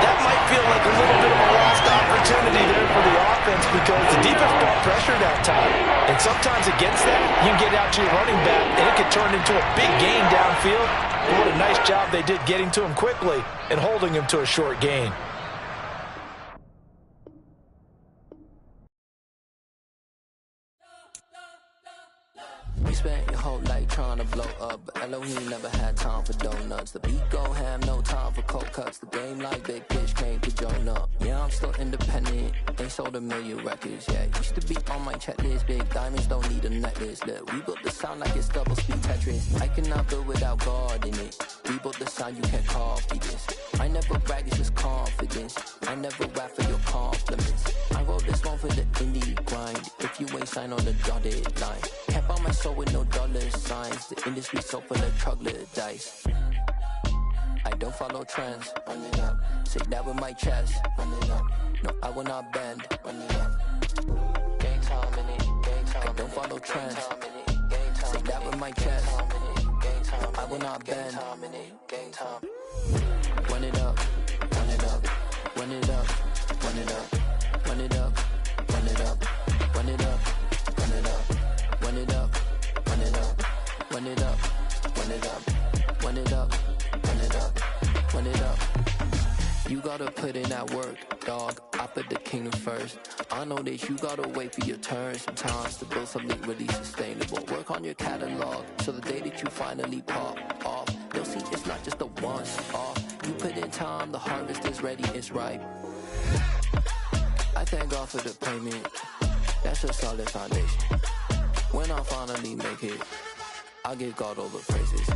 That might feel like a little bit of a lost opportunity there for the offense because the defense brought pressure that time. And sometimes against that, you can get out to your running back, and it can turn into a big gain downfield. But what a nice job they did getting to him quickly and holding him to a short gain. We spent your whole life trying to blow up, but Elohim never had time for donuts. The beat go ham, no time for cold cuts. The game like Big Pitch came to join up. Yeah, I'm still independent. They sold 1 million records. Yeah, used to be on my checklist. Big diamonds don't need a necklace. Look, we built the sound like it's double speed Tetris. I cannot build without God in it. We built the sound, you can't copy this. I never brag, it's just confidence. I never rap for your compliments. I wrote this one for the indie grind. If you ain't signed on the dotted line, can't buy my soul with no dollar signs. The industry so full of troglodytes. I don't follow trends. Run it up. Say that with my chest. Run it up. No, I will not bend. Run it up. Game time in it. Game time. I don't follow trends. Say that with my chest. No, I will not bend. Game time. Run it up. Run it up. Run it up. Run it up. Run it up. Run it up. Run it up. Run it up. Run it up. Run it up. Run it up. Run it up. Run it up. Run it up. Run it up. You gotta put in that work, dog. I put the kingdom first. I know that you gotta wait for your turn sometimes to build something really sustainable. Work on your catalog so the day that you finally pop off, you'll see it's not just a once off. You put in time, the harvest is ready, it's ripe. I thank God for the payment. That's a solid foundation. When I finally make it, I'll give God all the praises.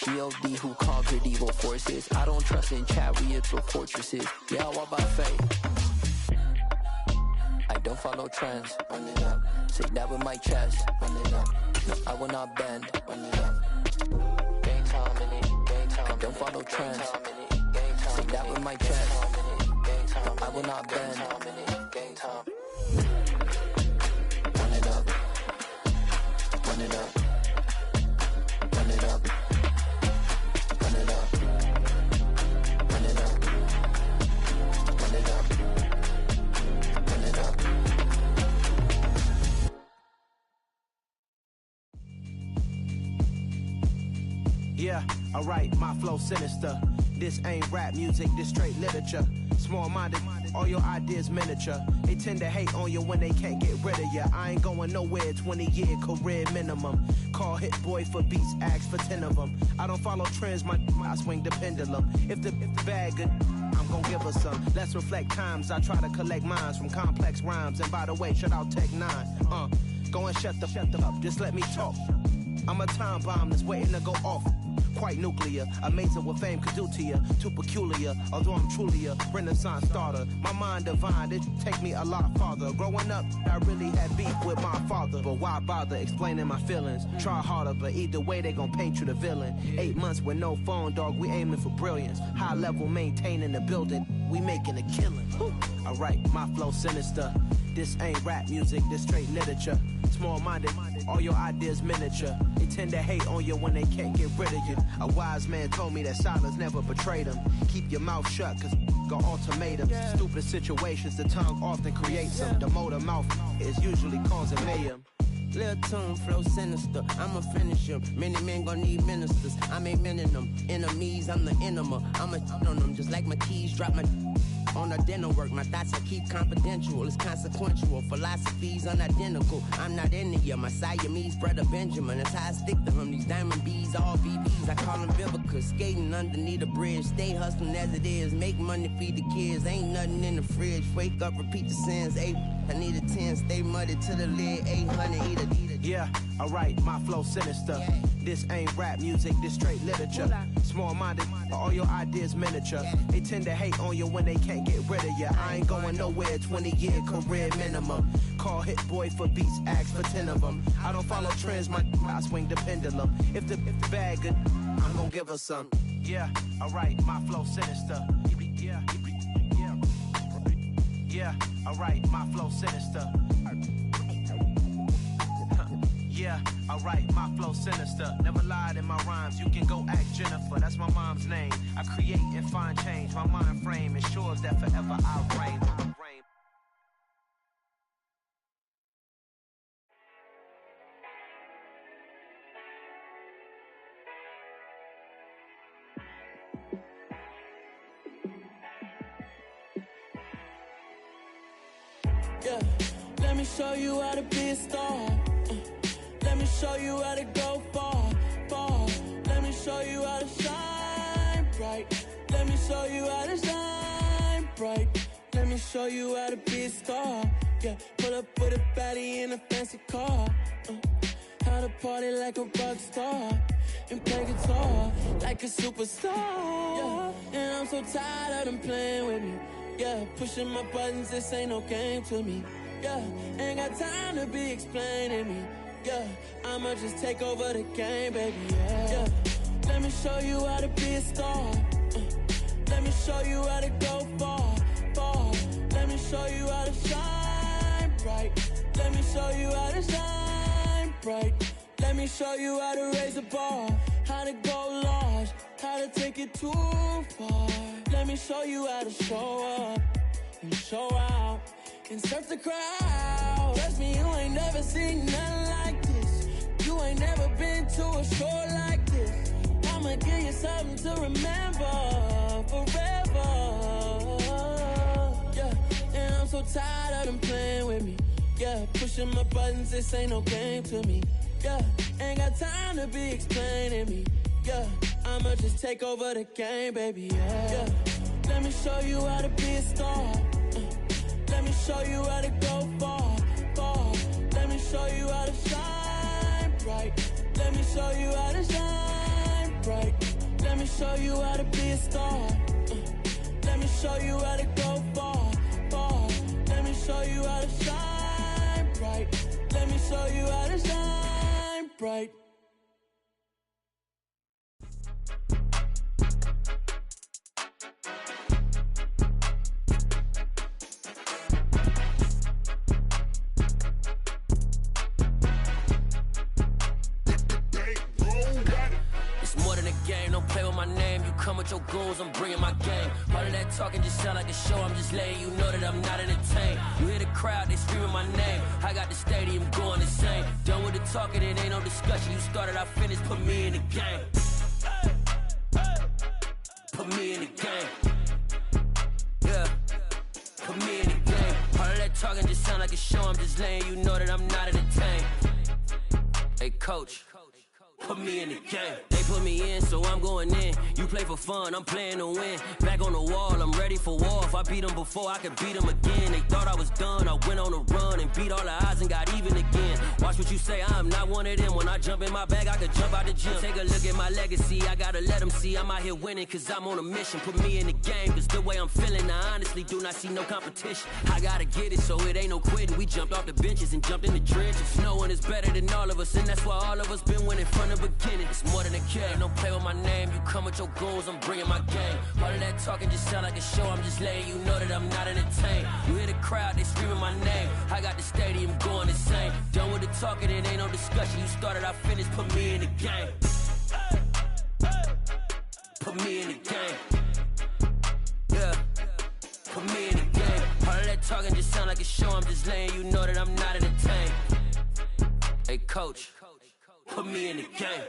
G.O.D. who conquered evil forces. I don't trust in chariots or fortresses. Yeah, I walk by faith. I don't follow trends. Run it up. Say that with my chest. Run it up. No, I will not bend. Run it up. Game time in it. Game time. I don't follow trends. Say that with my chest. No, I will not bend. Game time. Run it up. Run it up. Run it up. Run it up. Run it up. Run it up. Run it up. Yeah, alright, my flow sinister. This ain't rap music, this straight literature. Small-minded, all your ideas miniature. They tend to hate on you when they can't get rid of you. I ain't going nowhere, 20-year career minimum. Call Hit Boy for beats, ask for 10 of them. I don't follow trends, I swing the pendulum. If the bag good, I'm gon' give her some. Let's reflect times, I try to collect minds from complex rhymes. And by the way, shout out Tech 9. Go and shut the up, just let me talk. I'm a time bomb that's waiting to go off. Quite nuclear, amazing what fame could do to you. Too peculiar, although I'm truly a renaissance starter. My mind divine, it take me a lot farther. Growing up, I really had beef with my father. But why bother explaining my feelings? Try harder, but either way they gon' paint you the villain. 8 months with no phone, dog, we aiming for brilliance. High level maintaining the building, we making a killing. Alright, my flow sinister. This ain't rap music, this straight literature. Small-minded, all your ideas miniature. They tend to hate on you when they can't get rid of you. A wise man told me that silence never betrayed him. Keep your mouth shut, cause got ultimatums. Stupid situations, the tongue often creates them. The motor mouth is usually causing mayhem. Lil' tune, flow sinister, I'ma finish him. Many men gon' need ministers, I ain't mending them. Enemies, I'm the enema, I'ma on them. Just like my keys, drop my on the dinner work. My thoughts I keep confidential, it's consequential. Philosophies unidentical, I'm not into ya. My Siamese brother Benjamin, that's how I stick to him. These diamond bees, all BBs, I call them Vivica. Skating underneath a bridge, stay hustling as it is. Make money, feed the kids, ain't nothing in the fridge. Wake up, repeat the sins, 8, I need a 10. Stay muddy to the lid, 800, eat it. Yeah, alright, my flow sinister. This ain't rap music, this straight literature. Small-minded, all your ideas miniature. They tend to hate on you when they can't get rid of you. I ain't going nowhere, 20-year career minimum. Call Hit Boy for beats, ask for 10 of them. I don't follow trends, I swing the pendulum. If the bag good, I'm gon' give her some. Yeah, alright, my flow sinister. Yeah, alright, my flow sinister. Yeah, alright, my flow sinister. Never lied in my rhymes, you can go ask Jennifer. That's my mom's name. I create and find change. My mind frame ensures that forever I'll reign. Yeah, let me show you how to be a star. Let me show you how to go far, far. Let me show you how to shine bright. Let me show you how to shine bright. Let me show you how to be a star. Yeah, pull up with a baddie in a fancy car. How to party like a rock star and play guitar like a superstar. Yeah, and I'm so tired of them playing with me. Yeah, pushing my buttons, this ain't no game to me. Yeah, ain't got time to be explaining me. Yeah, I'ma just take over the game, baby, yeah. Let me show you how to be a star. Let me show you how to go far, far. Let me show you how to shine bright. Let me show you how to shine bright. Let me show you how to raise a bar, how to go large, how to take it too far. Let me show you how to show up and show out and surf the crowd. Trust me, you ain't never seen nothing like this. You ain't never been to a show like this. I'ma give you something to remember forever. Yeah, and I'm so tired of them playing with me. Yeah, pushing my buttons, this ain't no game to me. Yeah, ain't got time to be explaining me. Yeah, I'ma just take over the game, baby, yeah. Let me show you how to be a star. Let me show you how to go far, far. Let me show you how to shine bright. Let me show you how to shine bright. bright. Let me show you how to be a star. Let me show you how to go far, far. Let me show you how to shine bright. Let me show you how to shine bright. Come with your goons, I'm bringing my game. All of that talking just sound like a show, I'm just letting you know that I'm not entertained. You hear the crowd, they screaming my name. I got the stadium going insane. Done with the talking, it ain't no discussion. You started, I finished, put me in the game. Put me in the game. Yeah, put me in the game. All of that talking just sound like a show, I'm just letting you know that I'm not entertained. Hey coach, put me in the game. They put me in, so I'm going in. You play for fun, I'm playing to win. Back on the wall, I'm ready for war. If I beat them before, I could beat them again. They thought I was done, I went on a run and beat all the odds and got even again. Watch what you say, I'm not one of them. When I jump in my bag, I could jump out the gym. Take a look at my legacy, I gotta let them see I'm out here winning, cause I'm on a mission. Put me in the game, cause the way I'm feeling, I honestly do not see no competition. I gotta get it, so it ain't no quitting. We jumped off the benches and jumped in the trenches. No one is better than all of us, and that's why all of us been winning from the beginning. It's more than a game, don't play with my name. You come with your goons, I'm bringing my game. All of that talking just sound like a show, I'm just letting you know that I'm not entertained. You hear the crowd, they screaming my name. I got the stadium going insane. Done with the talking, it ain't no discussion. You started, I finished, put me in the game. Put me in the game. Yeah, put me in the game. All of that talking just sound like a show, I'm just letting you know that I'm not entertained. Hey coach, put me in the game.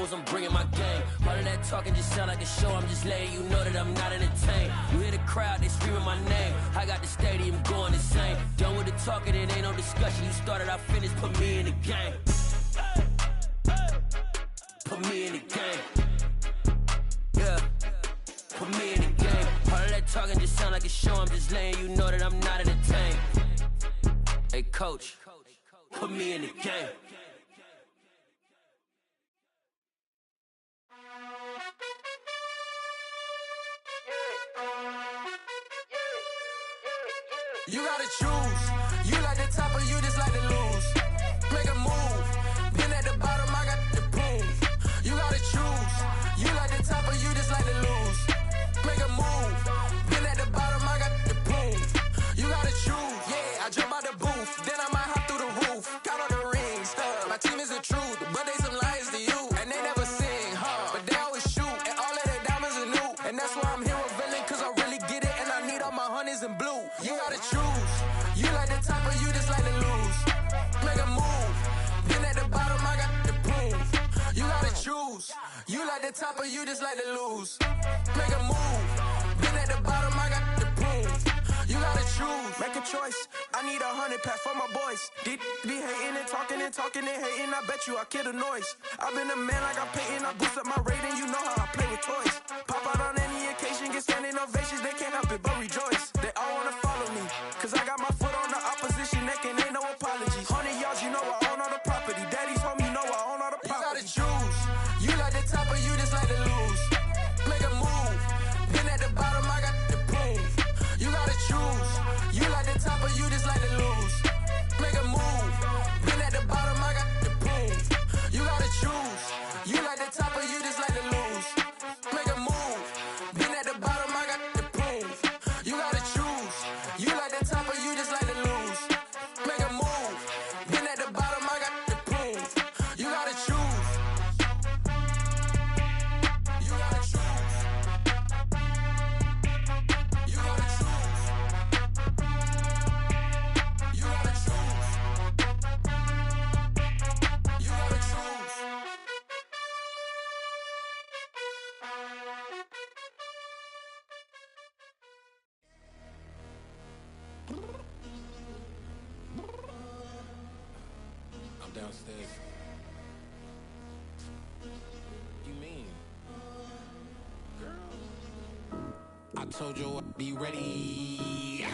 I'm bringing my game. All of that talking just sound like a show, I'm just letting you know that I'm not entertained. You hear the crowd, they screaming my name. I got the stadium going insane. Done with the talking, it ain't no discussion. You started, I finished, put me in the game. Put me in the game. Yeah, put me in the game. All of that talking just sound like a show, I'm just letting you know that I'm not entertained. Hey coach, put me in the game. You gotta choose. You like the top or you just like to lose. Make a move. Been at the bottom, I got the prove. You gotta choose. You like the top or you just like to lose. Make a move. Been at the bottom, I got the prove. You gotta choose. Yeah, I jump out the booth, then I might hop through the roof. Count all the rings, stuff. My team is the truth, but they some liars to you. And they never sing, but they always shoot. And all of their diamonds are new. And that's why I'm here with villain, cause I really get it. And I need all my honeys in blue. You gotta choose. You like the top or you just like to lose. Make a move. Been at the bottom, I got the proof. You gotta choose. You like the top or you just like to lose. Make a move. Been at the bottom, I got the proof. You gotta choose. Make a choice. I need 100 pack for my boys. Be hating and talking and hating. I bet you I kill the noise. I've been a man like I'm Peyton. I boost up my rating. You know how I play with toys. Pop out on any occasion, get standing ovations. They can't help it but rejoice. They all wanna follow me, cause I got my foot on the opposition neck and ain't no apologies. 100 yards, you know I own all the property. Daddy's home, you know I own all the property. You gotta choose. You like the top or you just like to lose. Make a move. Been at the bottom, I got the proof. You gotta choose. You like the top or you just like to lose. Make a move. Been at the bottom, I got the proof. You gotta choose. You like the top or you just like to lose. Make a move. Been at the bottom, I got the proof. You gotta choose. You like the top or you just like to lose. Make a move. Been at the bottom, I got the proof. You gotta choose. You gotta choose. You gotta choose. downstairs. You mean? Girl. I told you I'd be ready.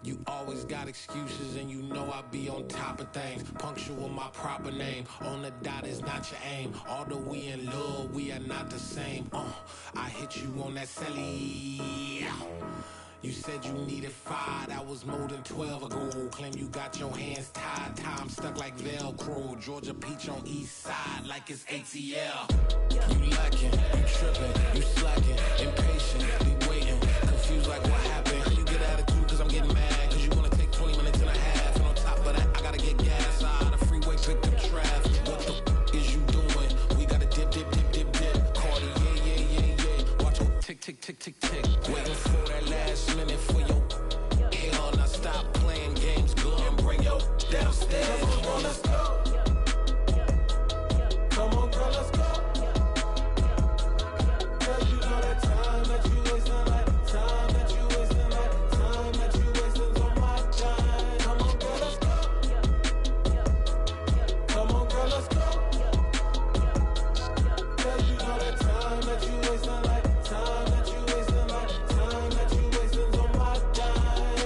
You always got excuses and you know I be on top of things. Punctual my proper name. On the dot is not your aim. Although we in love, we are not the same. I hit you on that celly. You said you needed 5, that was more than 12 ago. Claim you got your hands tied, time stuck like Velcro. Georgia Peach on east side like it's ATL. You lacking, you tripping, you slacking, impatient, be waiting, confused like what happened. How you get attitude cause I'm getting mad, cause you wanna take 20 minutes and a half. And on top of that, I gotta get gas out of the freeway, pick up traffic. What the is you doing? We gotta dip, dip, dip, dip, dip. Cardi, yeah. Watch your tick, tick, tick, tick, tick. Waiting for that last minute for your hell. Now stop playing games, go and bring your downstairs. Come on, let's go. Come on, girl, let's go. Cause you know that time that you wasting, like time that you wasting, like time that you wasting's on my time. Come on, girl, let's go. Come on, girl, let's go. Cause you know that time that you wasting, like time that you wasting, like time that you wasting's on my time.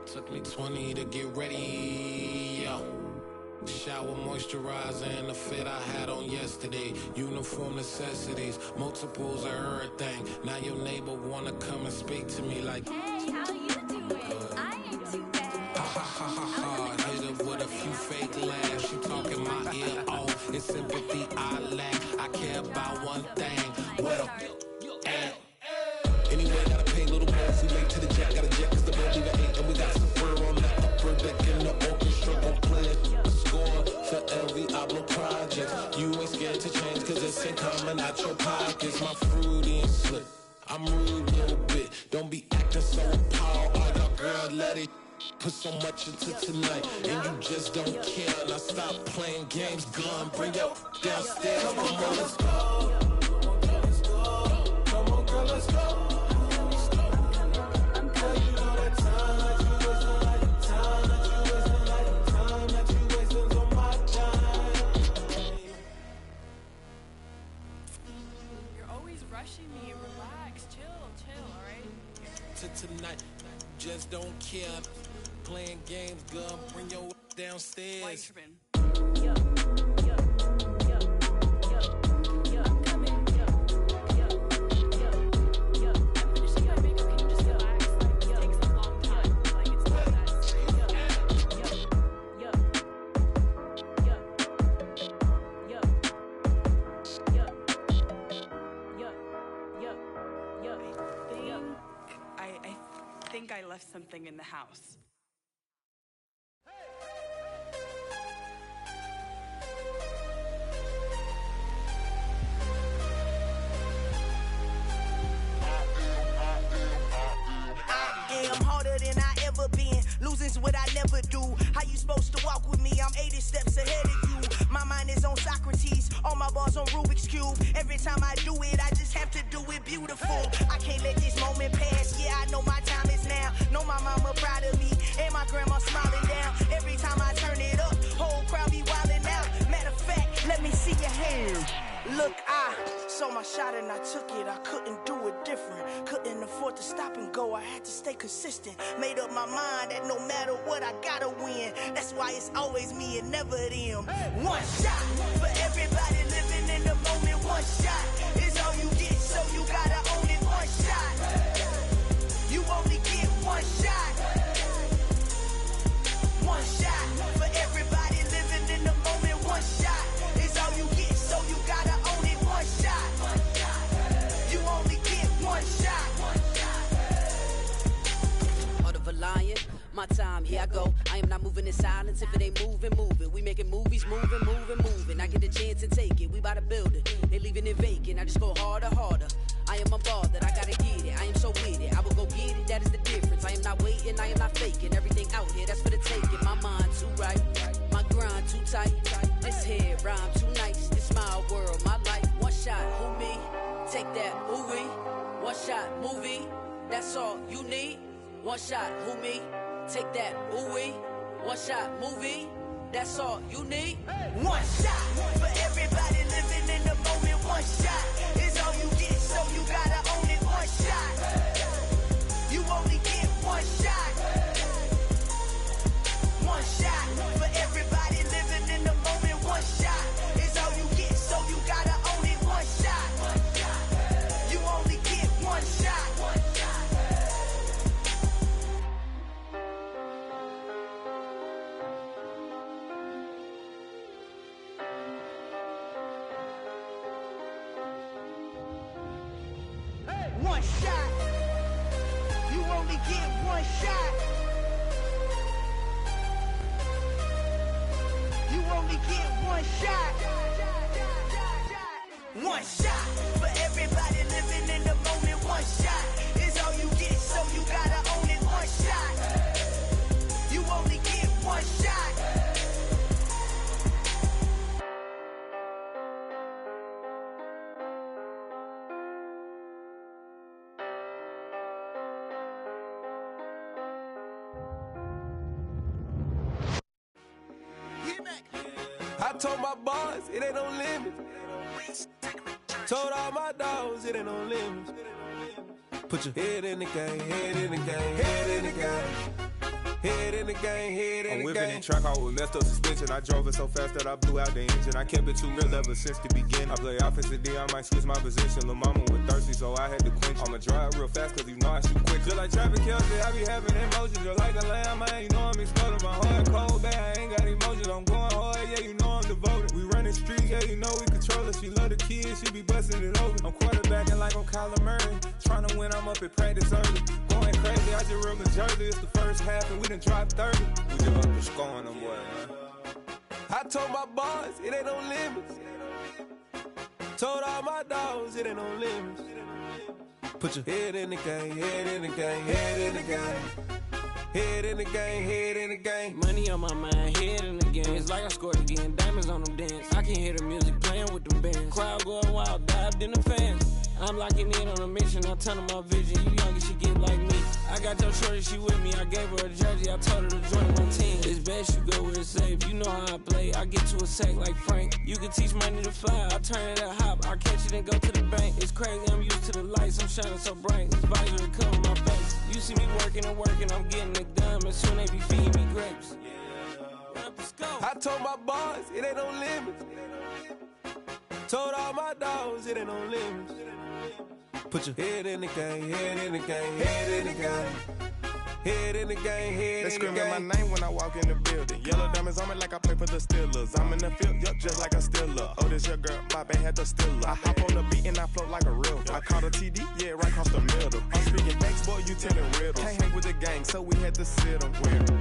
Took me 20 to get ready, yo. Shower, moisturizer, and the fit I had on yesterday. Uniform necessities, multiples of everything. Now your neighbor wanna come and speak to me like, hey, how you doing? I ain't too bad. Ha ha ha ha ha. Hit her with a few fake laughs. She talking my ear off. It's sympathy I lack. I care about one thing. Well, and anyway, gotta pay a little more. If we late to the jet, gotta jet cause the boat leave at 8. And we got some fur on the upper deck and the orchestra gon' play a score for every Oblo project. You ain't scared to change cause it's ain't coming out your pockets. My fruity and slip, I'm rude a little bit. Don't be acting so appalled. All y'all girl, let it put so much into tonight and you just don't care. Now stop playing games, gun, bring your downstairs. Come on, let's go. Come on, girl, let's go. Rushing me, relax, chill, alright? To tonight, just don't care. Playing games, gun, bring your downstairs. Why you tripping? I left something in the house. I am harder than I ever been. Losing's what I never do. How you supposed to walk with me? I'm 80 steps ahead of you. My mind is on Socrates. All my bars on Rubik's Cube. Every time I do it, I just have to do it beautiful. I can't let this moment pass. Yeah, I know my time is now. Know my mama proud of me. And my grandma smiling down. Every time I turn it up, whole crowd be wildin' out. Matter of fact, let me see your hands. Look, I saw my shot and I took it. I couldn't do it different. Couldn't afford to stop and go. I had to stay consistent. Made up my mind that no matter what, I gotta win. That's why it's always me and never them. One shot for everybody living in the moment. One shot is all you get, so you gotta own it. One shot. You only get one shot. One shot for everybody living in the moment. One shot is all you get, so you gotta own it. One shot. You only get one shot. Heart of a lion, my time, here I go. I am not moving in silence. If it ain't moving, move it. We making movies, moving. I get a chance and take it. We bout to build it. They leaving it vacant. I just go harder. I am a ball that I gotta get it. I am so with it. I will go get it. That is the difference. I am not waiting. I am not faking. Everything out here, that's for the taking. My mind too right. My grind too tight. This head rhyme too nice. This my world, my life. One shot, who me? Take that, who we? One shot, movie. That's all you need. One shot, who me? Take that, who we? One shot, movie. That's all you need. One shot for everybody living in the moment. One shot is all you get, so you gotta own it. One shot. You only get one shot. One shot for everybody living in the moment. One shot is all you get, so you gotta own it. One shot. You only get one shot. One shot. You only get one shot. You only get one shot. One shot for everybody living in the moment. One shot is all you get, so you gotta own it. One shot. You only get one shot. I told my boys it ain't no limits. Told all my dogs it ain't no limits. Put your head in the game, head in the game, head in the game. Head in the game, head in the game. I'm whipping in track, I was messed up suspension. I drove it so fast that I blew out the engine. I kept it too real ever since the beginning. I play offensive D, I might switch my position. Lil' mama was thirsty, so I had to quench. I'ma drive real fast, cause you know I shoot quick. Just like traffic Kelsey, I be having emotions. Just like a lamb, man, you know I'm exploding. My heart cold, bad, I ain't got emotions. I'm going hard, yeah, you know I'm devoted. We running streets, yeah, you know we control it. She love the kids, she be busting it over. I'm quarterbacking like I'm Kyler Murray. Trying to win, I'm up at practice early. Going crazy, I just real Jersey. It's the first half and we done dropped 30. We just up to scoring them, boy, man. I told my boys it ain't no limits. Told all my dogs it ain't no limits. Put your head in the game, head in the game, head in the game. Head in the game, head in the game. Money on my mind, head in the game. It's like I scored again, diamonds on them dance. I can hear the music playing with them bands. Crowd going wild, dived in the fans. I'm locking in on a mission, I tell them my vision. You young and she get like me. I got your shorty, she with me. I gave her a jersey, I told her to join my team. It's best you go where it's safe. You know how I play. I get to a sack like Frank. You can teach money to fly. I turn it a hop. I catch it and go to the bank. It's crazy, I'm used to the lights. I'm shining so bright. This visor will cover my face. You see me working and working. I'm getting it done. And soon they be feeding me grapes. I told my boys it ain't no limits. Told all my dogs it ain't no limits. Put your head in the game, head in the game, head in the game. Head in the game, head they in the game. They screaming my name when I walk in the building. Yellow diamonds on me like I play for the Steelers. I'm in the field, yup, just like a Steeler. Oh, this your girl, my band had the Steeler. I hop on the beat and I float like a river. I caught a TD, yeah, right across the middle. I'm speaking thanks, boy, you telling riddles. Can't hang with the gang, so we had to sit them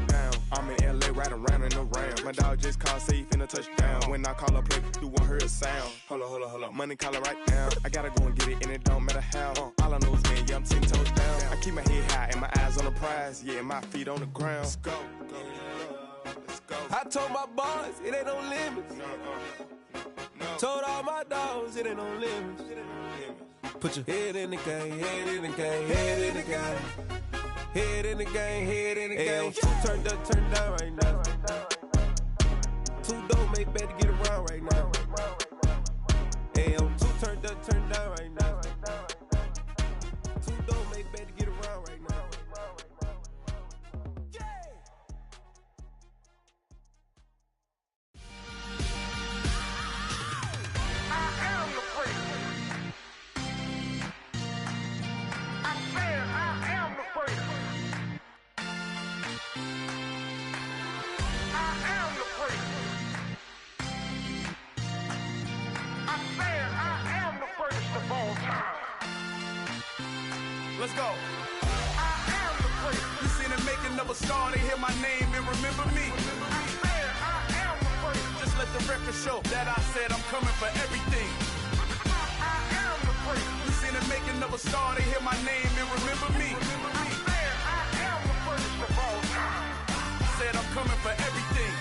down. I'm in LA, riding around and around. My dog just called, say he finna touchdown. When I call a play, you won't hear a sound. Hold up, money calling right now. I gotta go and get it, and it don't matter how. All I know is, man, yeah, I'm 10 toes down. I keep my head high and my eyes on the prize. Yeah, my feet on the ground. Let's go. Let's go. I told my boys it ain't no limits. Told all my dogs it ain't no limits. Put your head in the game, head in the game, head in the game. Head in the game, head in the game. Two turned up, turned down right now. Two dope make better get around right now. Hey, I'm two turned up, turned down right now. Two dope make better get around right now. Let's go. I am the place. You seen the making of a star, they hear my name and remember me. I am the place. Just let the record show that I said I'm coming for everything. I am the place. You seen the making of a star, they hear my name and remember me. I am the first of all time. Said I'm coming for everything.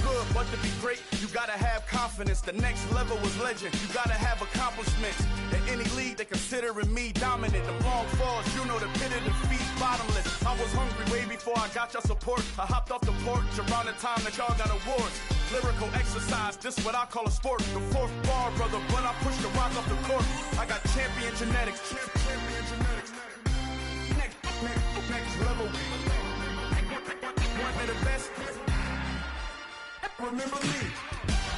Good, but to be great, you gotta have confidence. The next level was legend. You gotta have accomplishments. In any league, they considering me dominant. The long falls, you know the pit of defeat, bottomless. I was hungry way before before I got your support. I hopped off the porch around the time that y'all got awards. Lyrical exercise, this what I call a sport. The fourth bar, brother, when I push the rock off the court. I got champion genetics. Next level. One of the best. Remember me.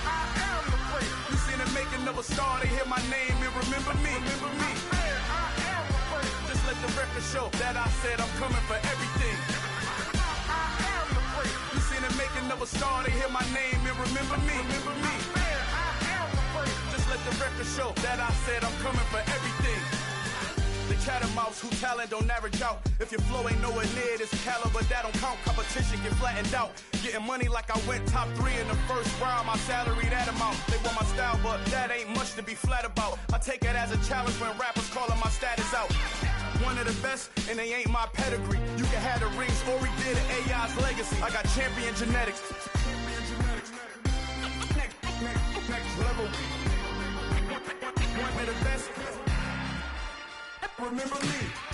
I am the great. You seen the making of a star, they hear my name and remember me. Remember me. I am the great. Just let the record show that I said I'm coming for everything. I am the great. You seen the making of a star, they hear my name and remember me. Remember me. I am the great. Just let the record show that I said I'm coming for everything. The chattermouths who talent don't average out. If your flow ain't nowhere near this caliber, that don't count. Competition get flattened out. Getting money like I went top 3 in the first round. My salary that amount. They want my style, but that ain't much to be flat about. I take it as a challenge when rappers calling my status out. One of the best, and they ain't my pedigree. You can have the rings, or we did it, AI's legacy. I got champion genetics. Next level. One of the best. Remember me.